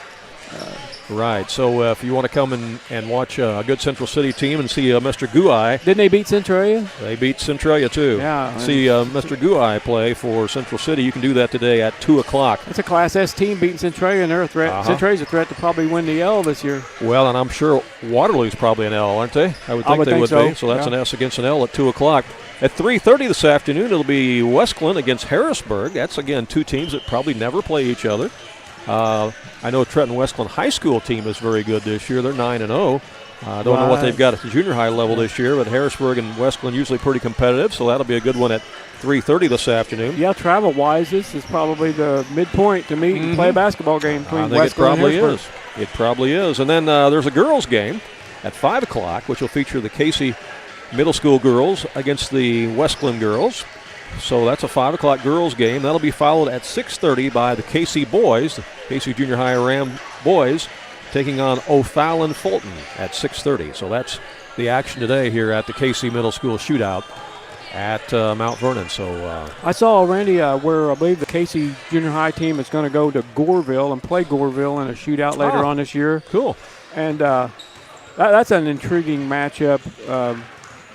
Right. So if you want to come and watch a good Central City team and see Mr. Guai. Didn't they beat Centralia? They beat Centralia, too. Yeah. See Mr. Guai play for Central City. You can do that today at 2 o'clock. It's a Class S team beating Centralia, and they're a threat. Centralia's a threat to probably win the L this year. Well, and I'm sure Waterloo's probably an L, aren't they? I would think they would be. So that's an S against an L at 2 o'clock. At 3:30 this afternoon, it'll be Westland against Harrisburg. That's, again, 2 teams that probably never play each other. I know Trenton Westland High School team is very good this year. They're 9-0. I don't know what they've got at the junior high level this year, but Harrisburg and Westland usually pretty competitive, so that'll be a good one at 3:30 this afternoon. Yeah, travel-wise, this is probably the midpoint to meet and play a basketball game between Westland and Harrisburg. It probably is. And then there's a girls' game at 5 o'clock, which will feature the Casey Middle School girls against the Westland girls. So that's a 5 o'clock girls game. That'll be followed at 6:30 by the Casey boys, the Casey Junior High Ram boys, taking on O'Fallon Fulton at 6:30. So that's the action today here at the Casey Middle School Shootout at Mount Vernon. So I saw, Randy, where I believe the Casey Junior High team is going to go to Goreville and play Goreville in a shootout later on this year. Cool. And that's an intriguing matchup.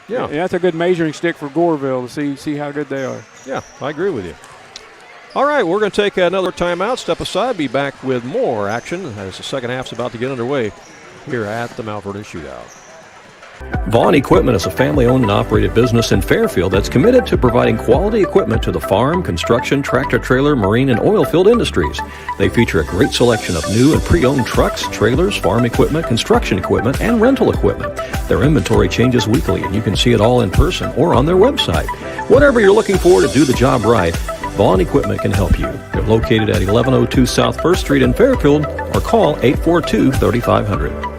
Yeah, that's a good measuring stick for Goreville to see how good they are. Yeah, I agree with you. All right, we're going to take another timeout, step aside, be back with more action as the second half's about to get underway here at the Mount Vernon Shootout. Vaughn Equipment is a family-owned and operated business in Fairfield that's committed to providing quality equipment to the farm, construction, tractor-trailer, marine, and oil-field industries. They feature a great selection of new and pre-owned trucks, trailers, farm equipment, construction equipment, and rental equipment. Their inventory changes weekly, and you can see it all in person or on their website. Whatever you're looking for to do the job right, Vaughn Equipment can help you. They're located at 1102 South 1st Street in Fairfield, or call 842-3500.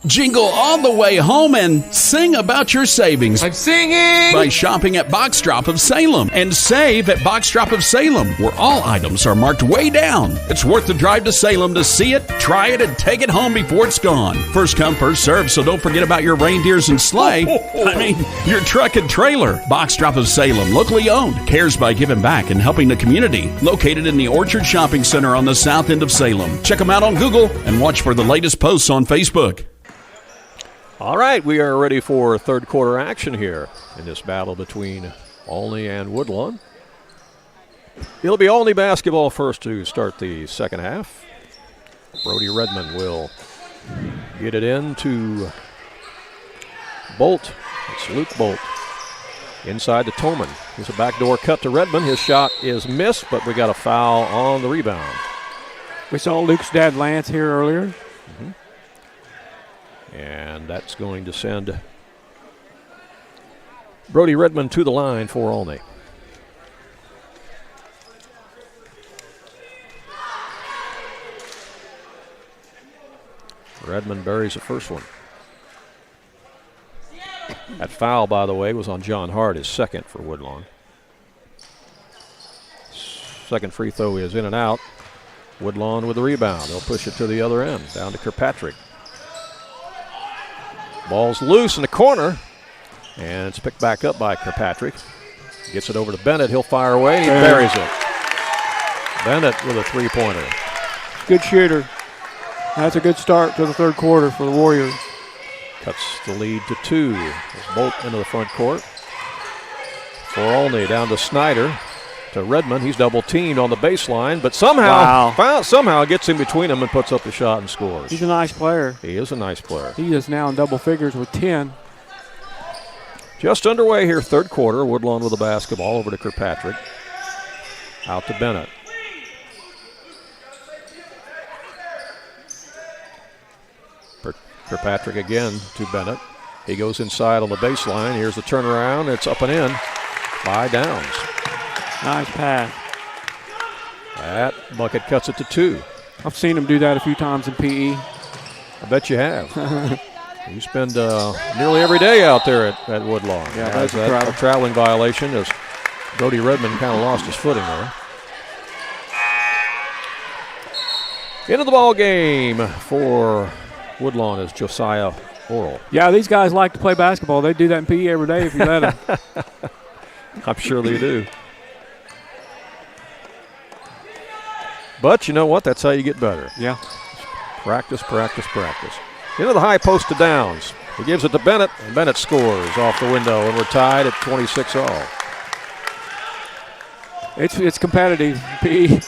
Jingle all the way home and sing about your savings. I'm singing! By shopping at Box Drop of Salem and save at Box Drop of Salem, where all items are marked way down. It's worth the drive to Salem to see it, try it, and take it home before it's gone. First come, first serve, so don't forget about your reindeers and sleigh. I mean, your truck and trailer. Box Drop of Salem, locally owned, cares by giving back and helping the community. Located in the Orchard Shopping Center on the south end of Salem. Check them out on Google and watch for the latest posts on Facebook. All right, we are ready for third quarter action here in this battle between Olney and Woodlawn. It'll be Olney basketball first to start the second half. Brody Redmond will get it in to Bolt. It's Luke Bolt inside to Toman. There's a backdoor cut to Redmond. His shot is missed, but we got a foul on the rebound. We saw Luke's dad Lance here earlier. And that's going to send Brody Redmond to the line for Olney. Redmond buries the first one. That foul, by the way, was on John Hart, his second for Woodlawn. Second free throw is in and out. Woodlawn with the rebound. They'll push it to the other end, down to Kirkpatrick. Ball's loose in the corner, and it's picked back up by Kirkpatrick. Gets it over to Bennett. He'll fire away, and he buries it. Bennett with a three-pointer. Good shooter. That's a good start to the third quarter for the Warriors. Cuts the lead to 2. There's Bolt into the front court. For Olney, down to Snyder. To Redmond. He's double-teamed on the baseline, but somehow gets in between them and puts up the shot and scores. He's a nice player. He is a nice player. He is now in double figures with 10. Just underway here, third quarter. Woodlawn with the basketball over to Kirkpatrick. Out to Bennett. Kirkpatrick again to Bennett. He goes inside on the baseline. Here's the turnaround. It's up and in by Downs. Nice pass. That bucket cuts it to 2. I've seen him do that a few times in PE. I bet you have. You spend nearly every day out there at Woodlawn. Yeah, that's a traveling violation as Brody Redmond kind of lost his footing there. Into the ball game for Woodlawn is Josiah Oral. Yeah, these guys like to play basketball. They do that in PE every day if you let them. I'm sure they do. But you know what? That's how you get better. Yeah. Practice, practice, practice. Into the high post to Downs. He gives it to Bennett, and Bennett scores off the window, and we're tied at 26 all. It's competitive, PE.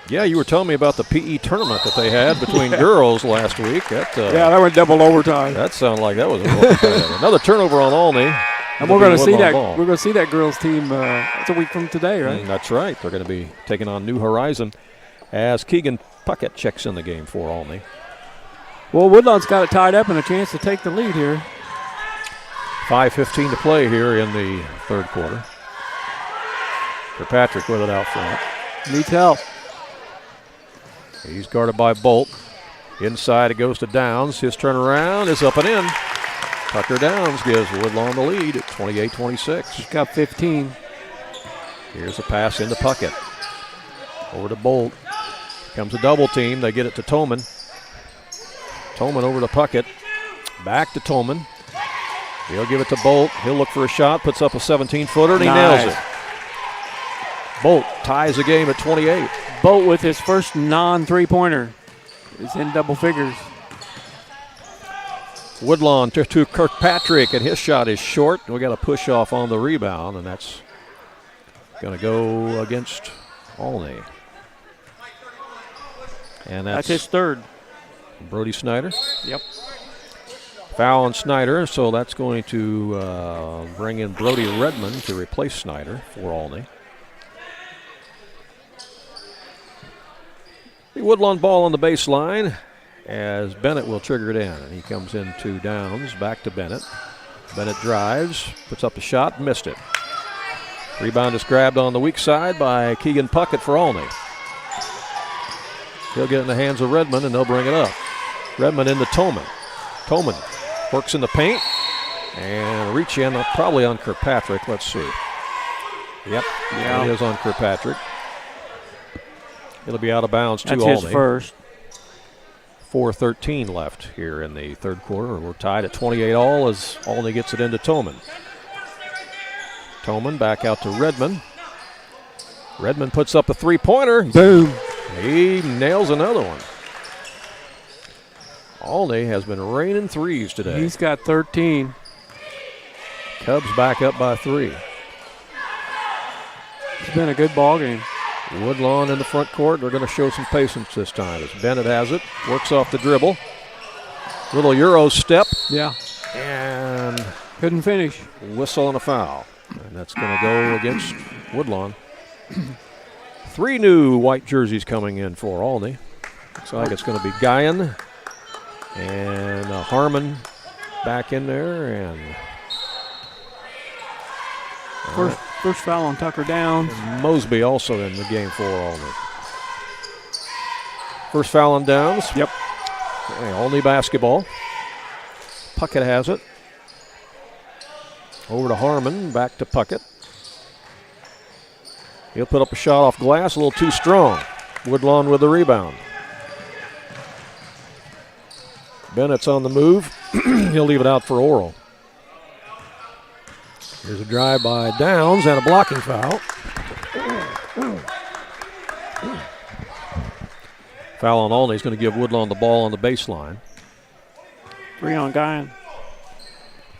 Yeah, you were telling me about the PE tournament that they had between girls last week. That went double overtime. That sounded like that was a little competitive. Another turnover on Olney. And we're going to see that. We're going to see that girls team. It's a week from today, right? That's right. They're going to be taking on New Horizon as Keegan Puckett checks in the game for Olney. Well, Woodlawn's got it tied up and a chance to take the lead here. 5:15 to play here in the third quarter. Kirkpatrick with it out front. Needs help. He's guarded by Bolt. Inside it goes to Downs. His turnaround is up and in. Tucker Downs gives Woodlawn the lead at 28-26. He's got 15. Here's a pass into Puckett. Over to Bolt. Comes a double team. They get it to Toman. Toman over to Puckett. Back to Toman. He'll give it to Bolt. He'll look for a shot. Puts up a 17-footer, and he nails it. Bolt ties the game at 28. Bolt with his first non-three-pointer is in double figures. Woodlawn to Kirkpatrick, and his shot is short. We got a push off on the rebound, and that's going to go against Olney. And that's his third. Brody Snyder. Yep. Foul on Snyder, so that's going to bring in Brody Redmond to replace Snyder for Olney. The Woodlawn ball on the baseline as Bennett will trigger it in. And he comes into Downs, back to Bennett. Bennett drives, puts up a shot, missed it. Rebound is grabbed on the weak side by Keegan Puckett for Olney. He'll get it in the hands of Redmond, and they'll bring it up. Redmond into Toman. Toman works in the paint and reach in, probably on Kirkpatrick. Let's see. Yep, it is on Kirkpatrick. It'll be out of bounds to Olney. That's his first. 4:13 left here in the third quarter. We're tied at 28 all as Olney gets it into Toman. Toman back out to Redmond. Redmond puts up a three-pointer. Boom. He nails another one. Olney has been raining threes today. He's got 13. Cubs back up by 3. It's been a good ball game. Woodlawn in the front court. They're going to show some patience this time as Bennett has it. Works off the dribble. Little Euro step. Yeah. And couldn't finish. Whistle and a foul. And that's going to go against Woodlawn. 3 new white jerseys coming in for Olney. Looks like it's going to be Guyan and Harmon back in there. And First foul on Tucker Downs. Mosby also in the game for Olney. First foul on Downs. Yep. Okay, Olney basketball. Puckett has it. Over to Harmon, back to Puckett. He'll put up a shot off glass, a little too strong. Woodlawn with the rebound. Bennett's on the move. He'll leave it out for Oral. Here's a drive by Downs and a blocking foul. Foul on Olney is going to give Woodlawn the ball on the baseline. 3 on Guyan.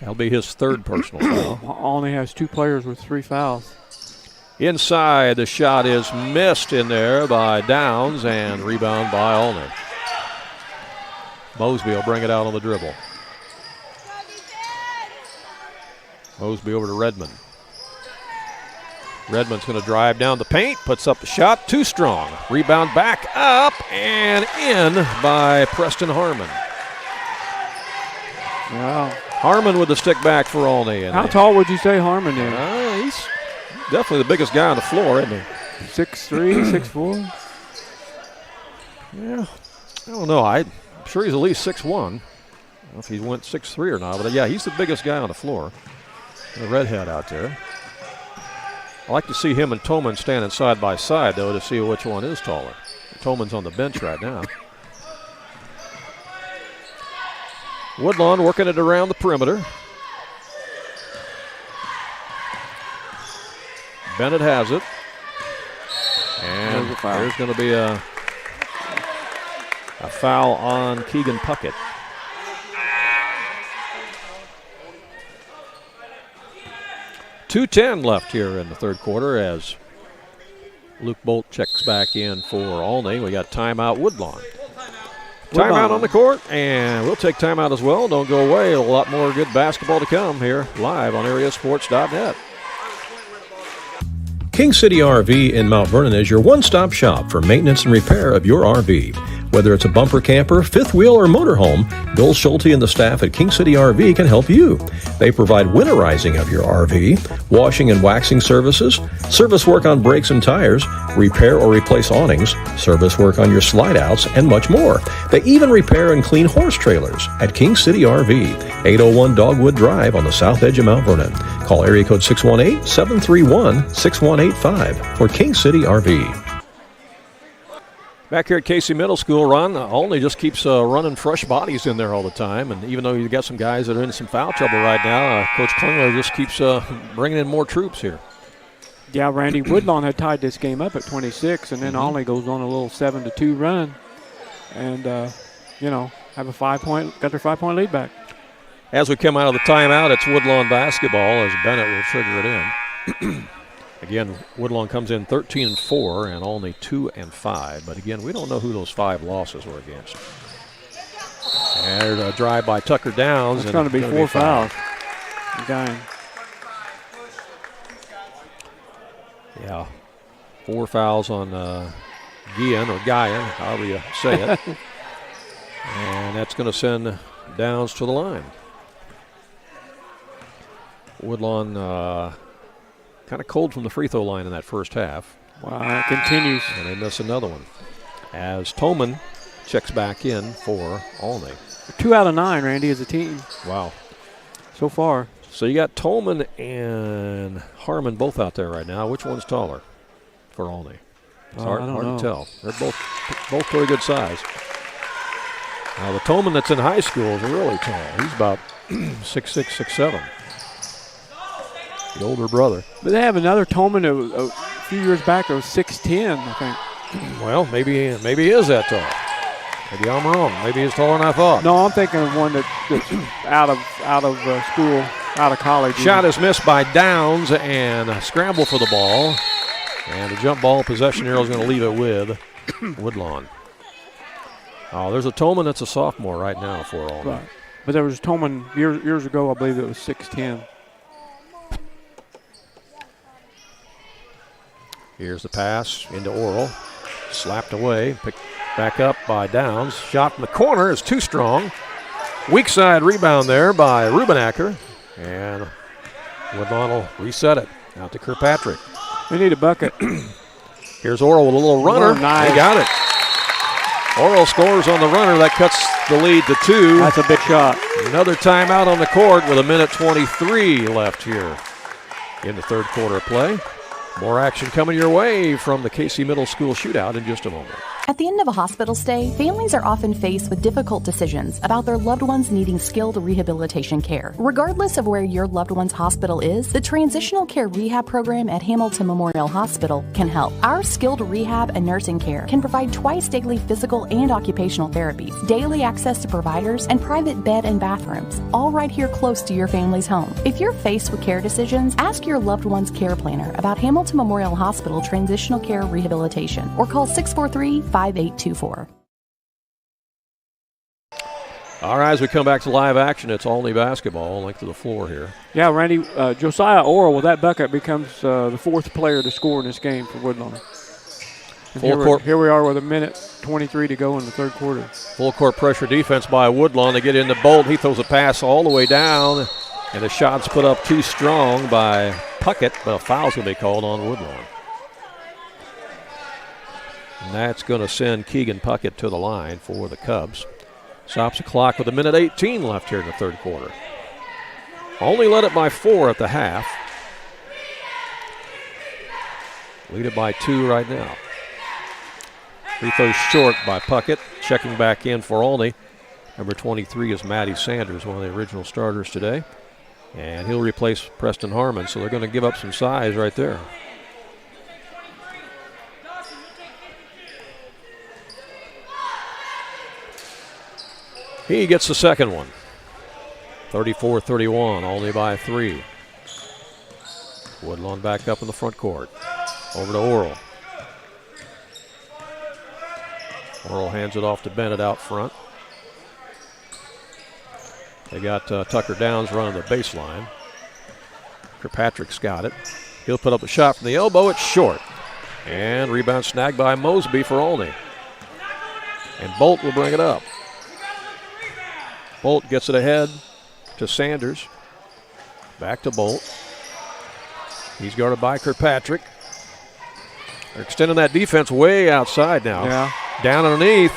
That'll be his third personal foul. Olney has 2 players with 3 fouls. Inside, the shot is missed in there by Downs and rebound by Olney. Mosby will bring it out on the dribble. Mosby over to Redmond. Redmond's going to drive down the paint, puts up the shot, too strong. Rebound back up and in by Preston Harmon. Wow. Harmon with the stick back for Olney. How tall would you say Harmon is? He's definitely the biggest guy on the floor, isn't he? 6'3", 6'4"? Yeah, I don't know. I'm sure he's at least 6'1". I don't know if he went 6'3" or not, but yeah, he's the biggest guy on the floor. The redhead out there. I like to see him and Toman standing side by side, though, to see which one is taller. Toman's on the bench right now. Woodlawn working it around the perimeter. Bennett has it. And there's going to be a foul on Keegan Puckett. .210 left here in the third quarter as Luke Bolt checks back in for Olney. We got timeout Woodlawn. Timeout on the court, and we'll take timeout as well. Don't go away. A lot more good basketball to come here live on AreaSports.net. King City RV in Mount Vernon is your one-stop shop for maintenance and repair of your RV. Whether it's a bumper camper, fifth wheel, or motorhome, Bill Schulte and the staff at King City RV can help you. They provide winterizing of your RV, washing and waxing services, service work on brakes and tires, repair or replace awnings, service work on your slide-outs, and much more. They even repair and clean horse trailers at King City RV, 801 Dogwood Drive on the south edge of Mount Vernon. Call area code 618-731-6185 for King City RV. Back here at Casey Middle School, Ron, Olney just keeps running fresh bodies in there all the time. And even though you've got some guys that are in some foul trouble right now, Coach Klingler just keeps bringing in more troops here. Yeah, Randy, Woodlawn had tied this game up at 26, and then Olney goes on a little 7-2 run. And, have got their 5-point lead back. As we come out of the timeout, it's Woodlawn basketball as Bennett will trigger it in. Again, Woodlawn comes in 13-4 and Olney 2-5. But again, we don't know who those 5 losses were against. And there's a drive by Tucker Downs. It's going to be 4 fouls. Guy. Yeah, 4 fouls on Guyan, however you say it. And that's going to send Downs to the line. Woodlawn kind of cold from the free throw line in that first half. Wow, it continues. And they miss another one. As Toman checks back in for Olney. 2 out of 9, Randy, as a team. Wow. So far. So you got Toman and Harmon both out there right now. Which one's taller for Olney? It's hard to tell. They're both pretty good size. Now the Toman that's in high school is really tall. He's about 6'6", 6'7". The older brother. But they have another Toman a few years back that was 6'10", I think. Well, maybe he is that tall. Maybe I'm wrong. Maybe he's taller than I thought. No, I'm thinking of one that's out of school, out of college. Shot is missed by Downs and a scramble for the ball. And the jump ball possession arrow is going to leave it with Woodlawn. Oh, there's a Toman that's a sophomore right now for Olney. Right. But there was a Toman years ago, I believe it was 6'10". Here's the pass into Oral. Slapped away. Picked back up by Downs. Shot in the corner is too strong. Weak side rebound there by Rubenacker. And Woodlawn will reset it. Out to Kirkpatrick. They need a bucket. Here's Oral with a little runner. Nice. They got it. Oral scores on the runner. That cuts the lead to 2. That's a big shot. Another timeout on the court with 1:23 left here in the third quarter of play. More action coming your way from the Casey Middle School Shootout in just a moment. At the end of a hospital stay, families are often faced with difficult decisions about their loved ones needing skilled rehabilitation care. Regardless of where your loved one's hospital is, the Transitional Care Rehab Program at Hamilton Memorial Hospital can help. Our skilled rehab and nursing care can provide twice daily physical and occupational therapies, daily access to providers, and private bed and bathrooms, all right here close to your family's home. If you're faced with care decisions, ask your loved one's care planner about Hamilton Memorial Hospital Transitional Care Rehabilitation or call 643-5824. All right, as we come back to live action, it's Olney basketball, length of the floor here. Yeah, Randy, Josiah Orr, with that bucket, becomes the fourth player to score in this game for Woodlawn. Here we are with 1:23 to go in the third quarter. Full court pressure defense by Woodlawn. They get into Bolt. He throws a pass all the way down, and the shot's put up too strong by Puckett, but a foul's going to be called on Woodlawn. And that's going to send Keegan Puckett to the line for the Cubs. Stops the clock with 1:18 left here in the third quarter. Only led it by 4 at the half. Lead it by 2 right now. Free throw short by Puckett. Checking back in for Olney. Number 23 is Matty Sanders, one of the original starters today. And he'll replace Preston Harmon, so they're going to give up some size right there. He gets the second one. 34-31, Olney by 3. Woodlawn back up in the front court. Over to Orrell. Orrell hands it off to Bennett out front. They got Tucker Downs running the baseline. Kirkpatrick's got it. He'll put up a shot from the elbow. It's short. And rebound snagged by Mosby for Olney. And Bolt will bring it up. Bolt gets it ahead to Sanders. Back to Bolt. He's guarded by Kirkpatrick. They're extending that defense way outside now. Yeah. Down underneath.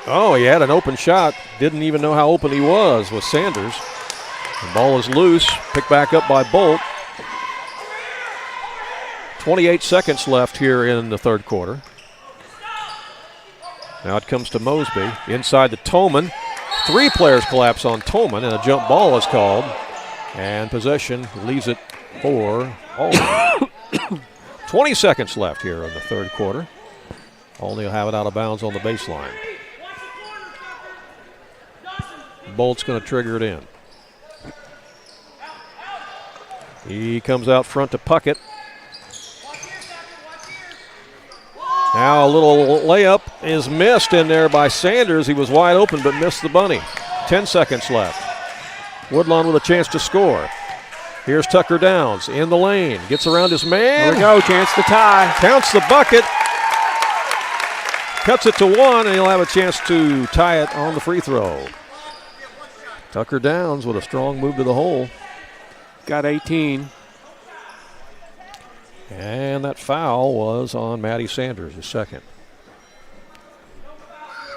Oh, he had an open shot. Didn't even know how open he was with Sanders. The ball is loose. Picked back up by Bolt. 28 seconds left here in the third quarter. Now it comes to Mosby. Inside to Toman. 3 players collapse on Toman, and a jump ball is called. And possession leaves it for Olney. 20 seconds left here in the third quarter. Olney will have it out of bounds on the baseline. Bolt's going to trigger it in. He comes out front to Puckett. Now a little layup is missed in there by Sanders. He was wide open but missed the bunny. 10 seconds left. Woodlawn with a chance to score. Here's Tucker Downs in the lane. Gets around his man. There we go, chance to tie. Counts the bucket. Cuts it to 1, and he'll have a chance to tie it on the free throw. Tucker Downs with a strong move to the hole. Got 18. And that foul was on Matty Sanders, his second.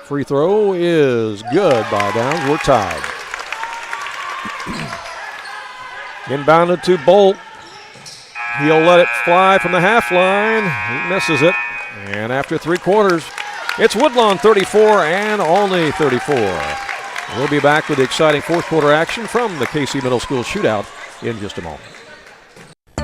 Free throw is good by Downs. We're tied. Inbounded to Bolt. He'll let it fly from the half line. He misses it. And after 3 quarters, it's Woodlawn 34 and Olney 34. We'll be back with the exciting fourth quarter action from the KC Middle School Shootout in just a moment.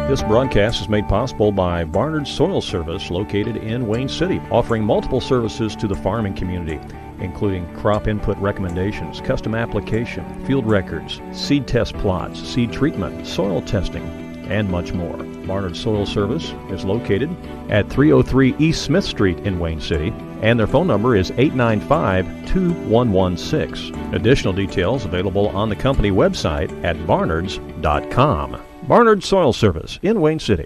This broadcast is made possible by Barnard's Soil Service, located in Wayne City, offering multiple services to the farming community, including crop input recommendations, custom application, field records, seed test plots, seed treatment, soil testing, and much more. Barnard's Soil Service is located at 303 East Smith Street in Wayne City, and their phone number is 895-2116. Additional details available on the company website at barnards.com. Barnard Soil Service in Wayne City.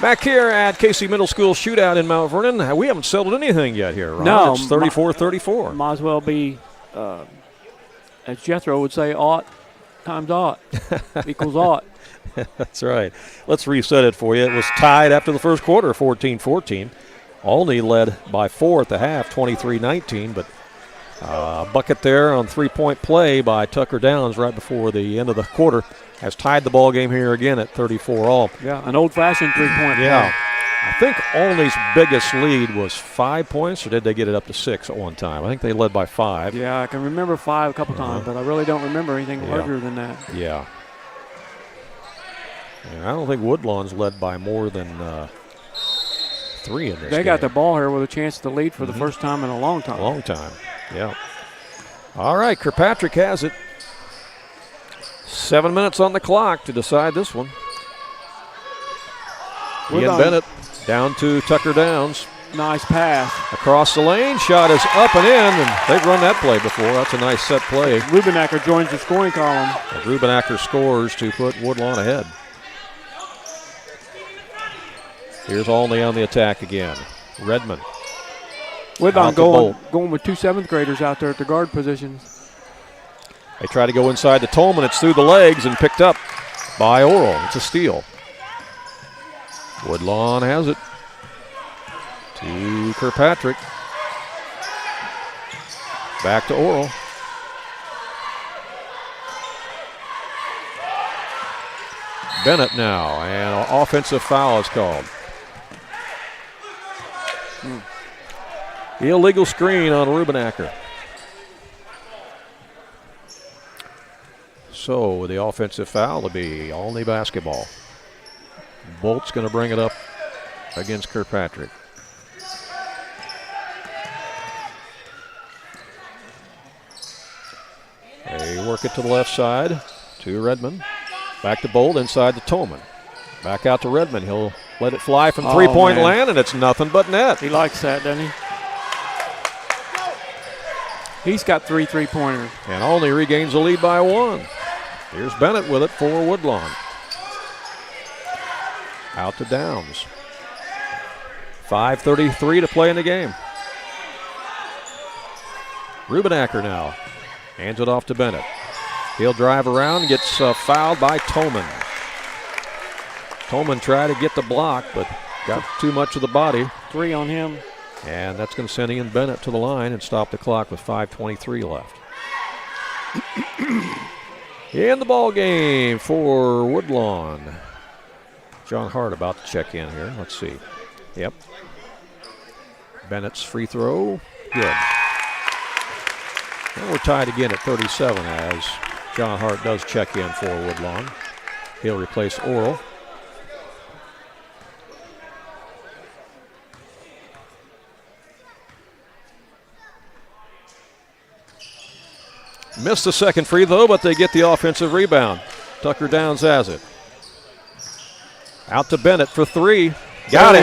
Back here at KC Middle School Shootout in Mount Vernon, we haven't settled anything yet here, Ron. No. It's 34-34. Might as well be, as Jethro would say, aught times aught equals aught. That's right. Let's reset it for you. It was tied after the first quarter, 14-14. Olney led by 4 at the half, 23-19, but a bucket there on three-point play by Tucker Downs right before the end of the quarter has tied the ball game here again at 34 all. Yeah, an old-fashioned three-point play. Yeah. I think Olney's biggest lead was 5 points, or did they get it up to 6 at one time? I think they led by 5. Yeah, I can remember 5 a couple times, but I really don't remember anything larger than that. Yeah. And I don't think Woodlawn's led by more than 3 in this game. They got the ball here with a chance to lead for the first time in a long time. A long time, yeah. All right, Kirkpatrick has it. 7 minutes on the clock to decide this one. Ian Bennett down to Tucker Downs. Nice pass. Across the lane, shot is up and in, and they've run that play before. That's a nice set play. Rubenacker joins the scoring column. As Rubenacker scores to put Woodlawn ahead. Here's Olney on the attack again. Redmond. Woodlawn going with 2 7th graders out there at the guard positions. They try to go inside to Tolman. It's through the legs and picked up by Oral. It's a steal. Woodlawn has it to Kirkpatrick. Back to Oral. Bennett now, and an offensive foul is called. Illegal screen on Rubenacker. So the offensive foul will be Olney basketball. Bolt's going to bring it up against Kirkpatrick. They work it to the left side to Redmond. Back to Bolt, inside to Tolman. Back out to Redmond. He'll let it fly from three-point land, and it's nothing but net. He likes that, doesn't he? He's got 3 3-pointers. And Olney regains the lead by 1. Here's Bennett with it for Woodlawn. Out to Downs. 5:33 to play in the game. Rubenacker now. Hands it off to Bennett. He'll drive around, gets fouled by Tolman. Tolman tried to get the block, but got too much of the body. 3 on him. And that's going to send Ian Bennett to the line and stop the clock with 5:23 left. In the ball game for Woodlawn. John Hart about to check in here. Let's see. Yep. Bennett's free throw. Good. And we're tied again at 37 as John Hart does check in for Woodlawn. He'll replace Oral. Missed the second free throw, but they get the offensive rebound. Tucker Downs has it. Out to Bennett for 3. Got it.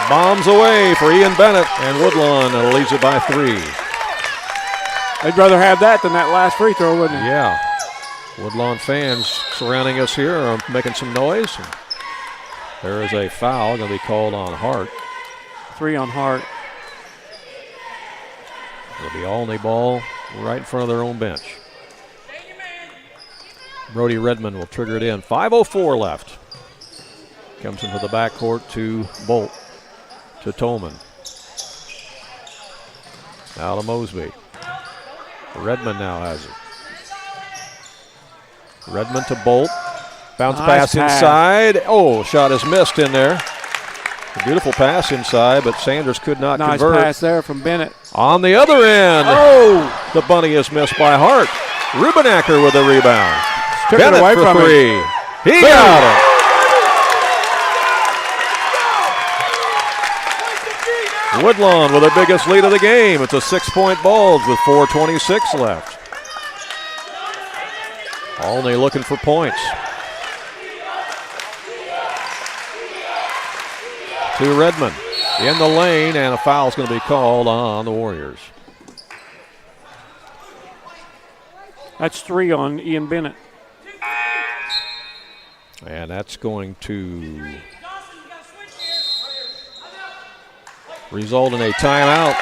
Bombs away for Ian Bennett, and Woodlawn leads it by 3. They'd rather have that than that last free throw, wouldn't they? Yeah. Woodlawn fans surrounding us here are making some noise. There is a foul going to be called on Hart. 3 on Hart. It'll be Olney ball right in front of their own bench. Brody Redmond will trigger it in. 5:04 left. Comes into the backcourt to Bolt. To Tolman. Now to Mosby. Redmond now has it. Redmond to Bolt. Bounce pass inside. Oh, shot is missed in there. A beautiful pass inside, but Sanders could not convert. Nice pass there from Bennett. On the other end. Oh! The bunny is missed by Hart. Rubenacker with a rebound. Took Bennett it away for from 3. him. He got it. Woodlawn with their biggest lead of the game. It's a 6-point bulge with 4:26 left. Olney looking for points. To Redmond in the lane, and a foul's going to be called on the Warriors. That's 3 on Ian Bennett. And that's going to result in a timeout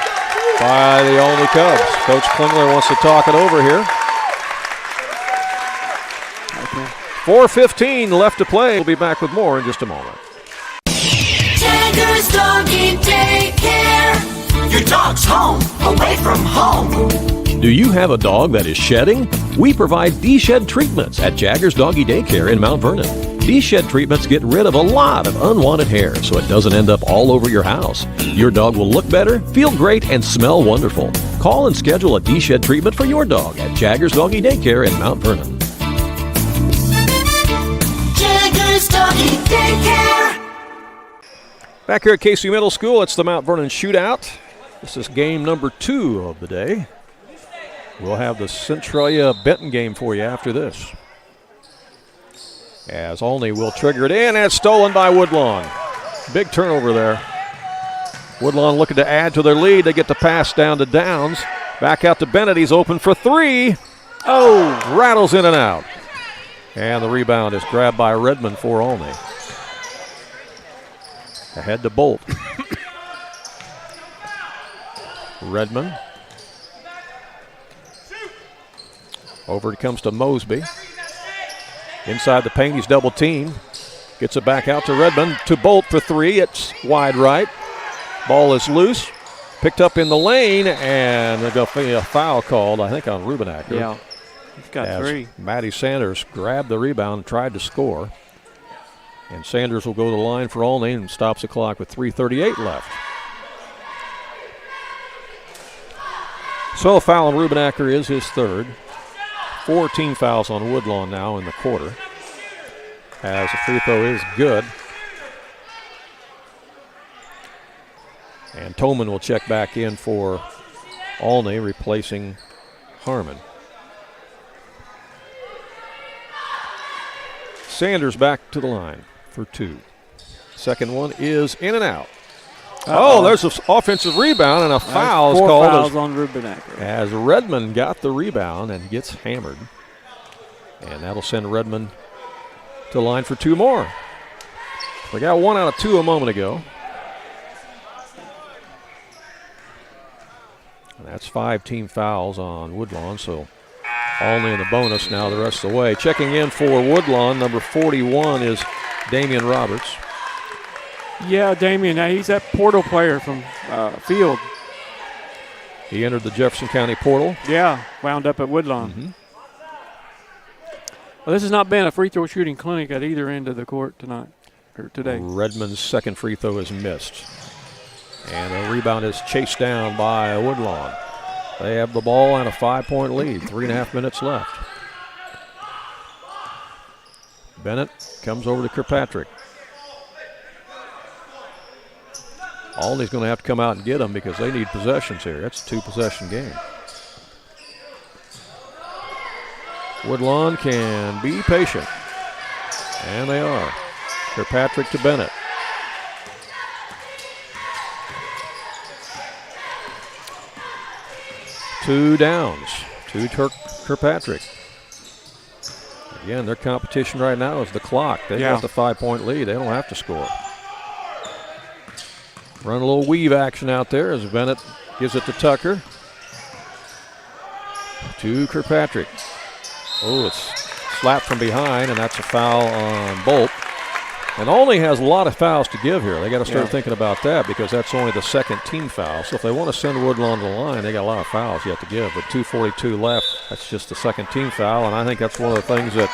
by the Olney Cubs. Coach Klingler wants to talk it over here. 4:15 left to play. We'll be back with more in just a moment. Jagger's Doggy Daycare. Your dog's home, away from home. Do you have a dog that is shedding? We provide D-Shed treatments at Jagger's Doggy Daycare in Mount Vernon. D-Shed treatments get rid of a lot of unwanted hair so it doesn't end up all over your house. Your dog will look better, feel great, and smell wonderful. Call and schedule a D-Shed treatment for your dog at Jagger's Doggy Daycare in Mount Vernon. Jagger's Doggy Daycare. Back here at Casey Middle School, it's the Mount Vernon Shootout. This is game number 2 of the day. We'll have the Centralia Benton game for you after this. As Olney will trigger it in, and it's stolen by Woodlawn. Big turnover there. Woodlawn looking to add to their lead. They get the pass down to Downs. Back out to Bennett. He's open for three. Oh, rattles in and out. And the rebound is grabbed by Redmond for Olney. Ahead to Bolt. Redmond. Over it comes to Mosby. Inside the paint, he's double teamed. Gets it back out to Redmond. To Bolt for three. It's wide right. Ball is loose. Picked up in the lane, and there's a foul called, I think, on Rubenacker. Yeah, he's got three. Matty Sanders grabbed the rebound and tried to score. And Sanders will go to the line for Olney and stops the clock with 3:38 left. So a foul on Rubenacker is his third. 4 team fouls on Woodlawn now in the quarter. As the free throw is good. And Toman will check back in for Olney, replacing Harmon. Sanders back to the line for two. Second one is in and out. Oh, there's an offensive rebound, and a foul is called. 4 fouls on Rubenacker. As Redmond got the rebound and gets hammered. And that'll send Redmond to the line for two more. We got 1 out of 2 a moment ago. And that's 5 team fouls on Woodlawn, so Olney in the bonus now the rest of the way. Checking in for Woodlawn, number 41 is Damian Roberts. Yeah, Damian, he's that portal player from Field. He entered the Jefferson County portal. Yeah, wound up at Woodlawn. Mm-hmm. Well, this has not been a free throw shooting clinic at either end of the court tonight, or today. Redmond's second free throw is missed. And the rebound is chased down by Woodlawn. They have the ball and a 5-point lead, 3.5 minutes left. Bennett comes over to Kirkpatrick. Olney's going to have to come out and get them because they need possessions here. It's a 2-possession game. Woodlawn can be patient. And they are. Kirkpatrick to Bennett. Two Downs to Kirkpatrick. Again, their competition right now is the clock. They've got the 5-point lead. They don't have to score. Run a little weave action out there as Bennett gives it to Tucker. To Kirkpatrick. Oh, it's slapped from behind, and that's a foul on Bolt. And Olney has a lot of fouls to give here. They got to start thinking about that because that's only the second team foul. So if they want to send Woodlawn to the line, they got a lot of fouls yet to give. But 2:42 left. That's just the second team foul, and I think that's one of the things that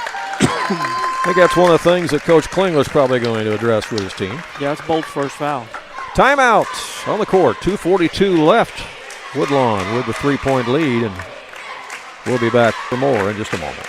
Coach Klingler's probably going to address with his team. Yeah, it's Bolt's first foul. Timeout on the court. 2:42 left. Woodlawn with the 3-point lead, and we'll be back for more in just a moment.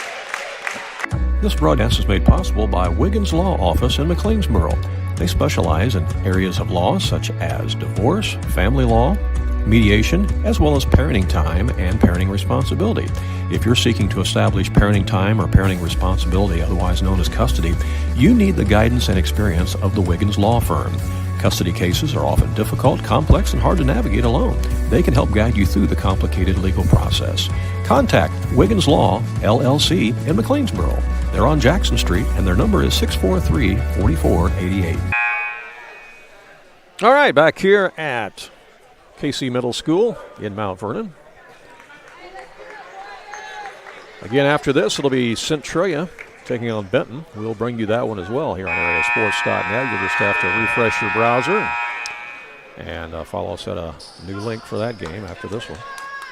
This broadcast is made possible by Wiggins Law Office in McLeansboro. They specialize in areas of law such as divorce, family law, mediation, as well as parenting time and parenting responsibility. If you're seeking to establish parenting time or parenting responsibility, otherwise known as custody, you need the guidance and experience of the Wiggins Law Firm. Custody cases are often difficult, complex, and hard to navigate alone. They can help guide you through the complicated legal process. Contact Wiggins Law, LLC in McLeansboro. They're on Jackson Street, and their number is 643-4488. All right, back here at KC Middle School in Mount Vernon. Again, after this, it'll be Centralia taking on Benton. We'll bring you that one as well here on AreaSports.net. You'll just have to refresh your browser and follow us at a new link for that game after this one.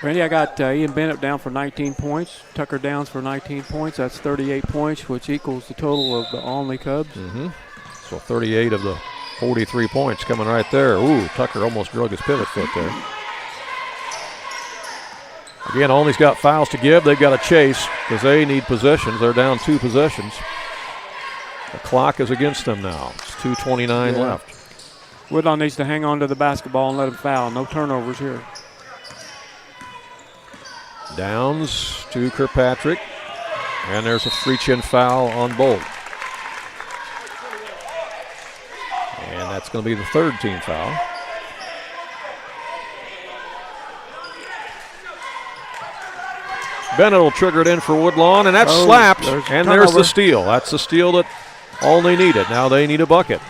Randy, I got Ian Bennett down for 19 points, Tucker Downs for 19 points. That's 38 points, which equals the total of the Olney Cubs. Mm-hmm. So 38 of the 43 points coming right there. Ooh, Tucker almost drug his pivot foot there. Again, Olney's got fouls to give. They've got to chase because they need possessions. They're down 2 possessions. The clock is against them now. It's 2:29 left. Woodlawn needs to hang on to the basketball and let him foul. No turnovers here. Downs to Kirkpatrick. And there's a reach-in foul on Bolt. And that's going to be the third team foul. Bennett will trigger it in for Woodlawn, and that's slapped, and there's the steal. That's the steal that Olney needed. Now they need a bucket.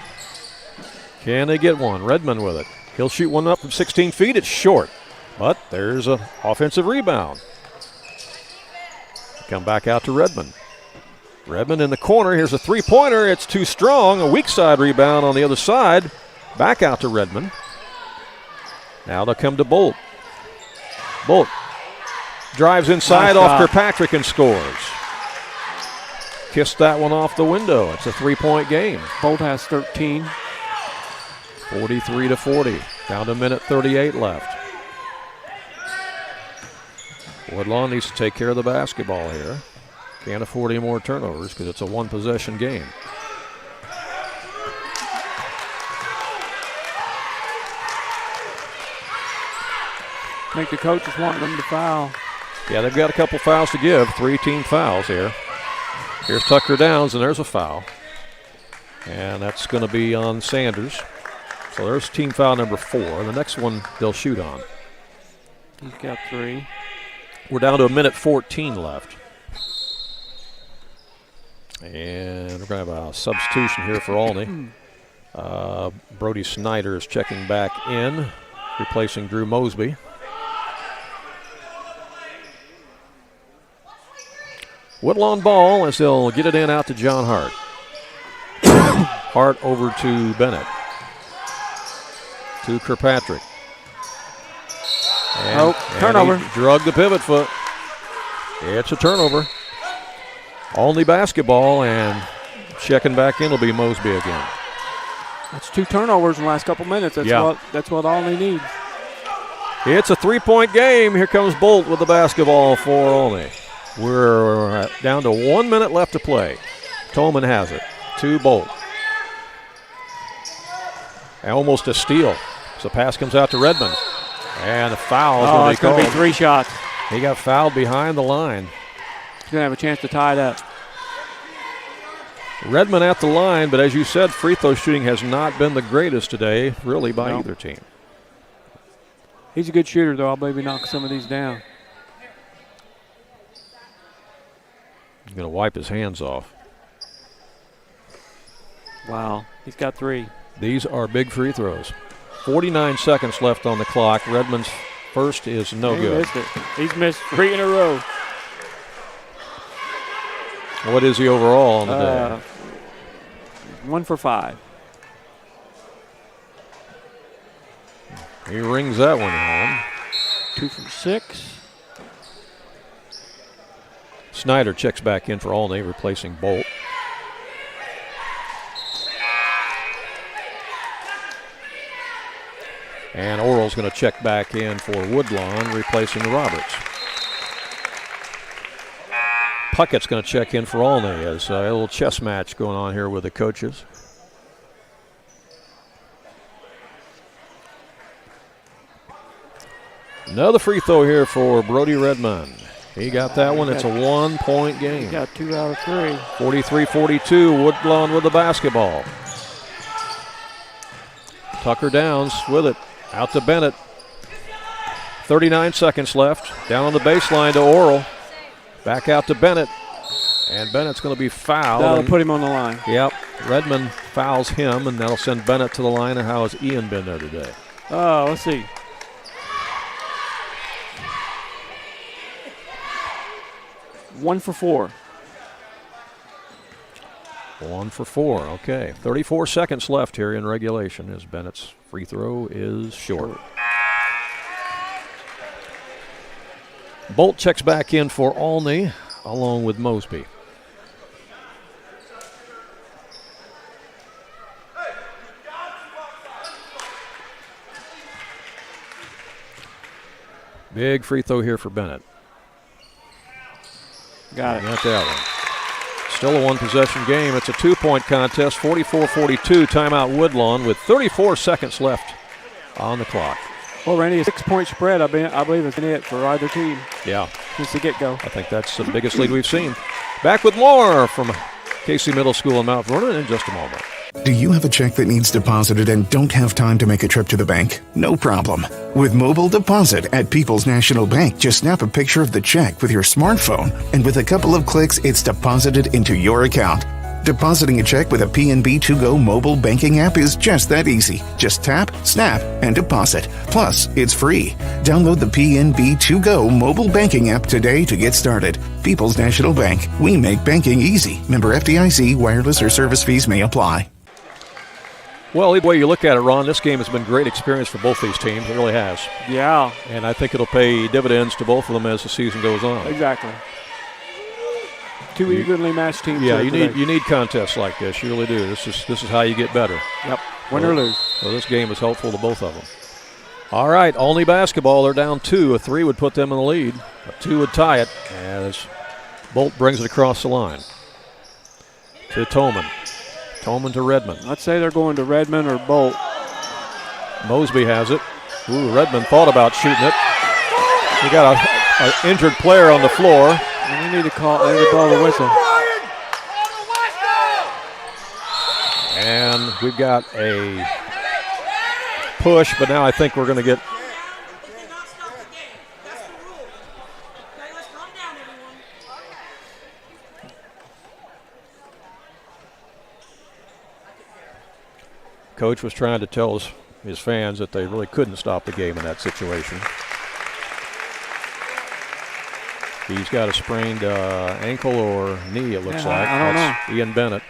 Can they get one? Redmond with it. He'll shoot one up from 16 feet. It's short, but there's an offensive rebound. Come back out to Redmond. Redmond in the corner. Here's a three-pointer. It's too strong. A weak side rebound on the other side. Back out to Redmond. Now they'll come to Bolt. Bolt drives inside nice off Kirkpatrick and scores. Kissed that one off the window. It's a three-point game. Bolt has 13. 43-40. Down to a minute 38 left. Woodlawn needs to take care of the basketball here. Can't afford any more turnovers because it's a one-possession game. I think the coach is wanting them to foul. Yeah, they've got a couple fouls to give. 3 team fouls here. Here's Tucker Downs, and there's a foul. And that's going to be on Sanders. So there's team foul number 4. The next one they'll shoot on. He's got 3. We're down to a minute 14 left. And we're going to have a substitution here for Olney. Brody Snyder is checking back in, replacing Drew Mosby. Woodlawn ball as they'll get it in out to John Hart. Hart over to Bennett. To Kirkpatrick. And, turnover. He drug the pivot foot. It's a turnover. Olney basketball, and checking back in will be Mosby again. That's 2 turnovers in the last couple minutes. That's what Olney needs. It's a 3-point game. Here comes Bolt with the basketball for Olney. We're down to 1 minute left to play. Tolman has it. To Bolt. And almost a steal. So pass comes out to Redmond. And the foul is going to be called. It's going to be 3 shots. He got fouled behind the line. He's going to have a chance to tie it up. Redmond at the line, but as you said, free throw shooting has not been the greatest today, really, by either team. He's a good shooter, though. I believe he knocks some of these down. He's going to wipe his hands off. Wow. He's got 3. These are big free throws. 49 seconds left on the clock. Redmond's first is no good. Missed it. He's missed 3 in a row. What is he overall on the day? 1 for 5. He rings that one home. 2 from 6. Snyder checks back in for Olney, replacing Bolt. And Oral's going to check back in for Woodlawn, replacing Roberts. Puckett's going to check in for Olney as a little chess match going on here with the coaches. Another free throw here for Brody Redmond. He got that one. It's a 1-point game. He got 2 out of 3. 43-42, Woodlawn with the basketball. Tucker Downs with it. Out to Bennett. 39 seconds left. Down on the baseline to Oral. Back out to Bennett. And Bennett's going to be fouled. That'll put him on the line. Yep. Redmond fouls him, and that'll send Bennett to the line. And how has Ian been there today? Let's see. One for 4. 1 for 4. Okay. 34 seconds left here in regulation as Bennett's free throw is short. Bolt checks back in for Olney along with Mosby. Big free throw here for Bennett. Got it. Got that one. Still a one-possession game. It's a 2-point contest, 44-42, timeout Woodlawn with 34 seconds left on the clock. Well, Randy, a 6-point spread, I believe, has been it for either team. Yeah. Since the get-go. I think that's the biggest lead we've seen. Back with more from Casey Middle School in Mount Vernon in just a moment. Do you have a check that needs deposited and don't have time to make a trip to the bank? No problem. With Mobile Deposit at People's National Bank, just snap a picture of the check with your smartphone, and with a couple of clicks, it's deposited into your account. Depositing a check with a PNB To-Go mobile banking app is just that easy. Just tap, snap, and deposit. Plus, it's free. Download the PNB To-Go mobile banking app today to get started. People's National Bank. We make banking easy. Member FDIC. Wireless or service fees may apply. Well, either way you look at it, Ron, this game has been a great experience for both these teams. It really has. Yeah. And I think it'll pay dividends to both of them as the season goes on. Exactly. Two evenly matched teams. Yeah, you need contests like this. You really do. This is how you get better. Yep. Win or lose. So this game is helpful to both of them. All right, Olney basketball. They're down 2. A 3 would put them in the lead. A 2 would tie it. As Bolt brings it across the line to Toman. Toman to Redmond. I'd say they're going to Redmond or Bolt. Mosby has it. Ooh, Redmond thought about shooting it. We got an injured player on the floor. And we need to blow the whistle. And we've got a push, but now I think we're going to get. Coach was trying to tell his fans that they really couldn't stop the game in that situation. He's got a sprained ankle or knee, it looks like. I don't That's Ian Bennett.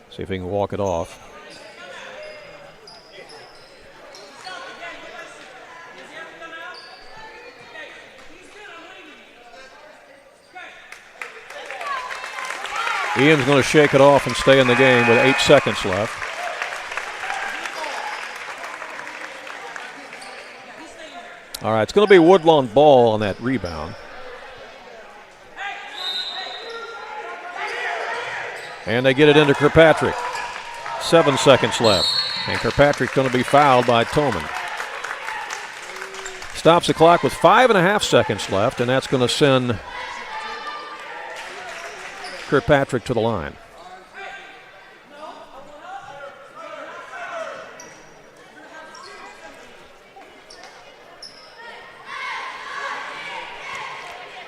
See if he can walk it off. Ian's going to shake it off and stay in the game with 8 seconds left. All right, it's going to be Woodlawn ball on that rebound. And they get it into Kirkpatrick. 7 seconds left. And Kirkpatrick's going to be fouled by Toman. Stops the clock with 5.5 seconds left, and that's going to send Kirkpatrick to the line.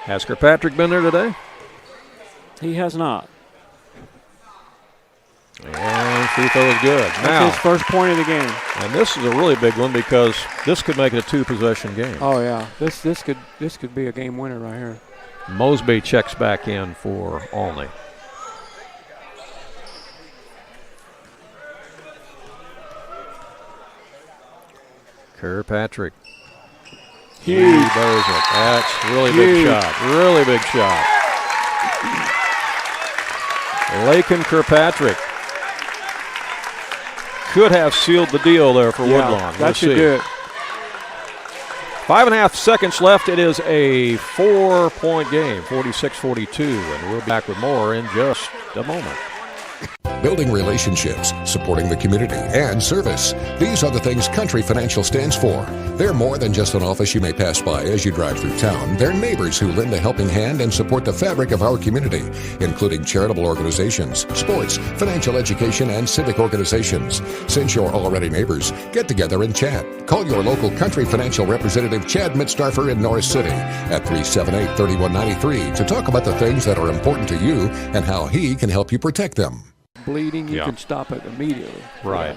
Has Kirkpatrick been there today? He has not. And free throw is good. That's his first point of the game. And this is a really big one because this could make it a 2-possession game. Oh yeah, this could be a game winner right here. Mosby checks back in for Olney. Kirkpatrick. Huge. He knows it. That's really big shot. Really big shot. Lakin Kirkpatrick could have sealed the deal there for Woodlawn. That should do it. 5.5 seconds left. It is a 4-point game, 46-42, and we're back with more in just a moment. Building relationships, supporting the community, and service. These are the things Country Financial stands for. They're more than just an office you may pass by as you drive through town. They're neighbors who lend a helping hand and support the fabric of our community, including charitable organizations, sports, financial education, and civic organizations. Since you're already neighbors, get together and chat. Call your local Country Financial representative, Chad Mitzdarfer in Norris City, at 378-3193 to talk about the things that are important to you and how he can help you protect them. Bleeding, you can stop it immediately. Right.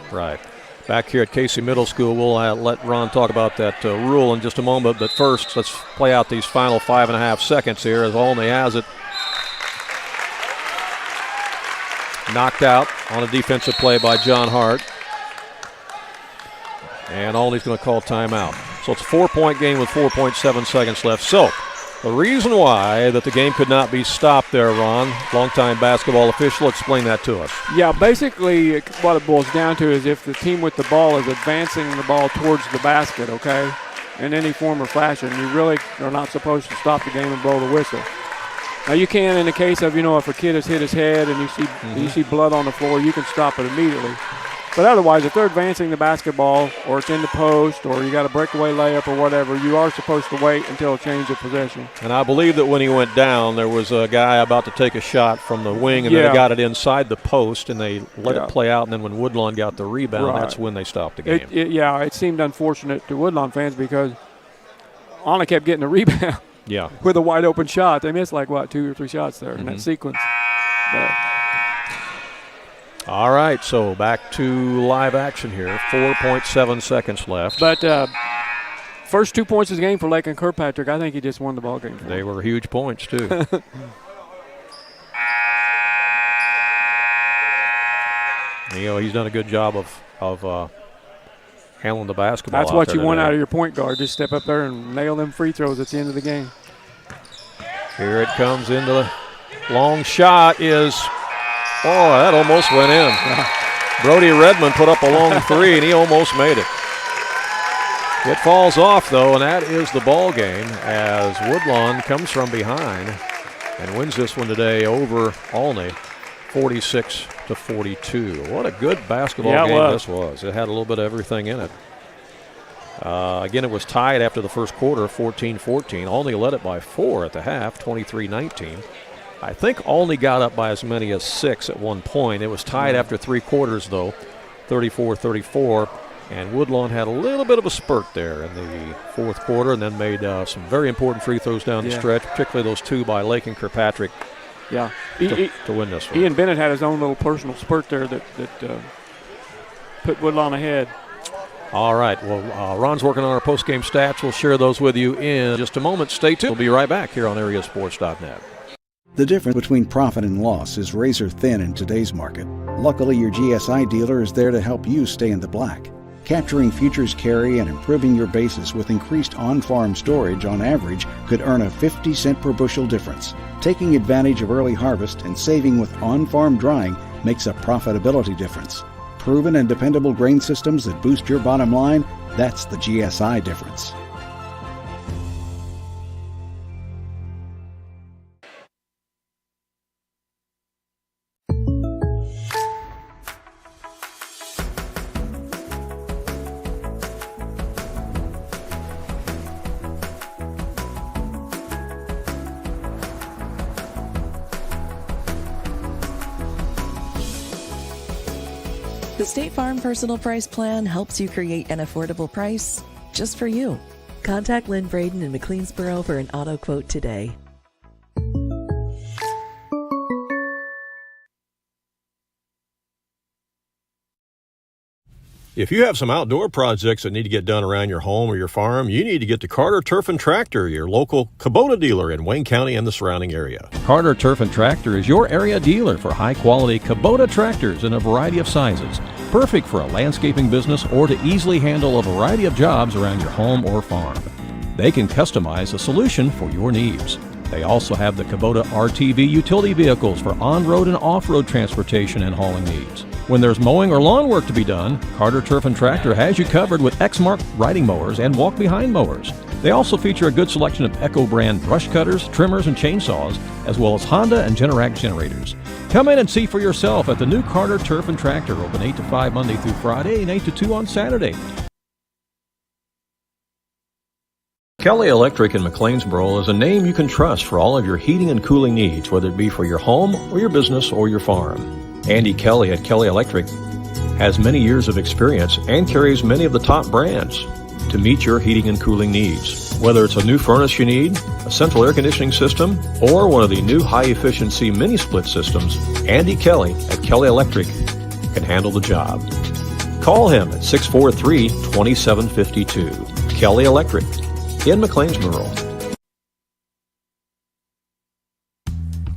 Back here at Casey Middle School, we'll let Ron talk about that rule in just a moment. But first, let's play out these final 5.5 seconds here as Olney has it. Knocked out on a defensive play by John Hart. And Olney's going to call timeout. So it's a 4-point game with 4.7 seconds left. So the reason why that the game could not be stopped there, Ron, longtime basketball official, explain that to us. Yeah, basically what it boils down to is if the team with the ball is advancing the ball towards the basket, okay, in any form or fashion, you really are not supposed to stop the game and blow the whistle. Now you can in the case of, if a kid has hit his head and you see blood on the floor, you can stop it immediately. But otherwise, if they're advancing the basketball or it's in the post or you got a breakaway layup or whatever, you are supposed to wait until a change of possession. And I believe that when he went down, there was a guy about to take a shot from the wing, and then he got it inside the post, and they let it play out. And then when Woodlawn got the rebound, that's when they stopped the game. It seemed unfortunate to Woodlawn fans because Olney kept getting the rebound. Yeah. With a wide open shot. They missed 2 or 3 shots there in that sequence. But all right, so back to live action here. 4.7 seconds left. But first 2 points of the game for Lake and Kirkpatrick, I think he just won the ball game. They were huge points, too. He's done a good job of handling the basketball. That's what you want out of your point guard. Just step up there and nail them free throws at the end of the game. Here it comes into the long shot that almost went in. Brody Redmond put up a long three, and he almost made it. It falls off, though, and that is the ball game as Woodlawn comes from behind and wins this one today over Olney, 46-42. What a good basketball game this was. It had a little bit of everything in it. Again, it was tied after the first quarter, 14-14. Olney led it by 4 at the half, 23-19. I think Olney got up by as many as 6 at one point. It was tied after 3 quarters, though, 34-34. And Woodlawn had a little bit of a spurt there in the fourth quarter and then made some very important free throws down the stretch, particularly those 2 by Lake and Kirkpatrick to win this one. Ian Bennett had his own little personal spurt there that put Woodlawn ahead. All right. Well, Ron's working on our post-game stats. We'll share those with you in just a moment. Stay tuned. We'll be right back here on AreaSports.net. The difference between profit and loss is razor thin in today's market. Luckily, your GSI dealer is there to help you stay in the black. Capturing futures carry and improving your basis with increased on-farm storage on average could earn a 50-cent per bushel difference. Taking advantage of early harvest and saving with on-farm drying makes a profitability difference. Proven and dependable grain systems that boost your bottom line, that's the GSI difference. The State Farm Personal Price Plan helps you create an affordable price just for you. Contact Lynn Braden in McLeansboro for an auto quote today. If you have some outdoor projects that need to get done around your home or your farm, you need to get to Carter Turf and Tractor, your local Kubota dealer in Wayne County and the surrounding area. Carter Turf and Tractor is your area dealer for high-quality Kubota tractors in a variety of sizes, perfect for a landscaping business or to easily handle a variety of jobs around your home or farm. They can customize a solution for your needs. They also have the Kubota RTV utility vehicles for on-road and off-road transportation and hauling needs. When there's mowing or lawn work to be done, Carter Turf and Tractor has you covered with Exmark riding mowers and walk-behind mowers. They also feature a good selection of Echo brand brush cutters, trimmers, and chainsaws, as well as Honda and Generac generators. Come in and see for yourself at the new Carter Turf and Tractor, open 8 to 5 Monday through Friday and 8 to 2 on Saturday. Kelly Electric in McLeansboro is a name you can trust for all of your heating and cooling needs, whether it be for your home or your business or your farm. Andy Kelly at Kelly Electric has many years of experience and carries many of the top brands to meet your heating and cooling needs. Whether it's a new furnace you need, a central air conditioning system, or one of the new high-efficiency mini-split systems, Andy Kelly at Kelly Electric can handle the job. Call him at 643-2752. Kelly Electric in McLeansboro.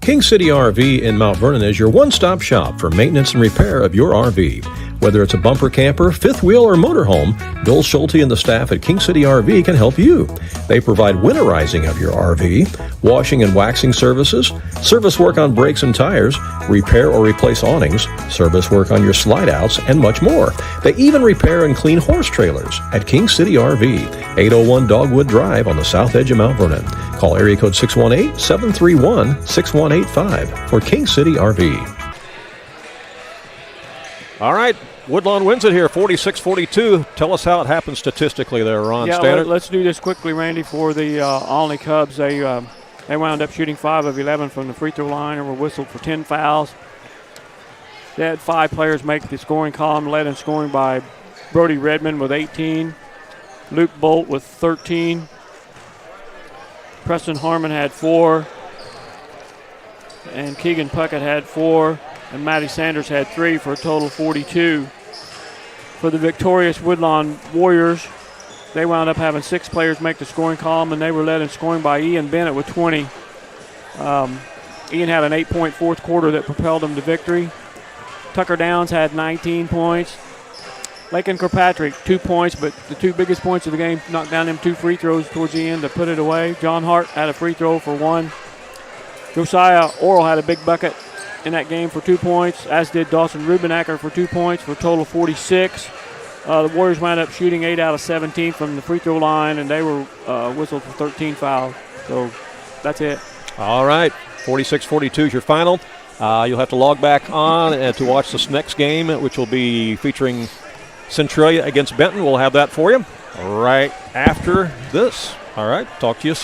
King City RV in Mount Vernon is your one-stop shop for maintenance and repair of your RV. Whether it's a bumper camper, fifth wheel, or motorhome, Bill Schulte and the staff at King City RV can help you. They provide winterizing of your RV, washing and waxing services, service work on brakes and tires, repair or replace awnings, service work on your slide-outs, and much more. They even repair and clean horse trailers at King City RV, 801 Dogwood Drive on the south edge of Mount Vernon. Call area code 618-731-6185 for King City RV. All right, Woodlawn wins it here, 46-42. Tell us how it happened statistically there, Ron Stannard. Let's do this quickly, Randy, for the Olney Cubs. They wound up shooting 5 of 11 from the free throw line and were whistled for 10 fouls. They had 5 players make the scoring column, led in scoring by Brody Redmond with 18, Luke Bolt with 13, Preston Harmon had 4, and Keegan Puckett had 4, and Matty Sanders had 3 for a total of 42. For the victorious Woodlawn Warriors, they wound up having 6 players make the scoring column, and they were led in scoring by Ian Bennett with 20. Ian had an 8-point fourth quarter that propelled him to victory. Tucker Downs had 19 points. Lakin Kirkpatrick, 2 points, but the 2 biggest points of the game knocked down them 2 free throws towards the end to put it away. John Hart had a free throw for 1. Josiah Orrell had a big bucket in that game for 2 points, as did Dawson Rubenacker for 2 points for a total of 46. The Warriors wound up shooting 8 out of 17 from the free throw line, and they were whistled for 13 fouls. So that's it. All right, 46-42 is your final. You'll have to log back on to watch this next game, which will be featuring Centralia against Benton. We'll have that for you right after this. All right, talk to you soon.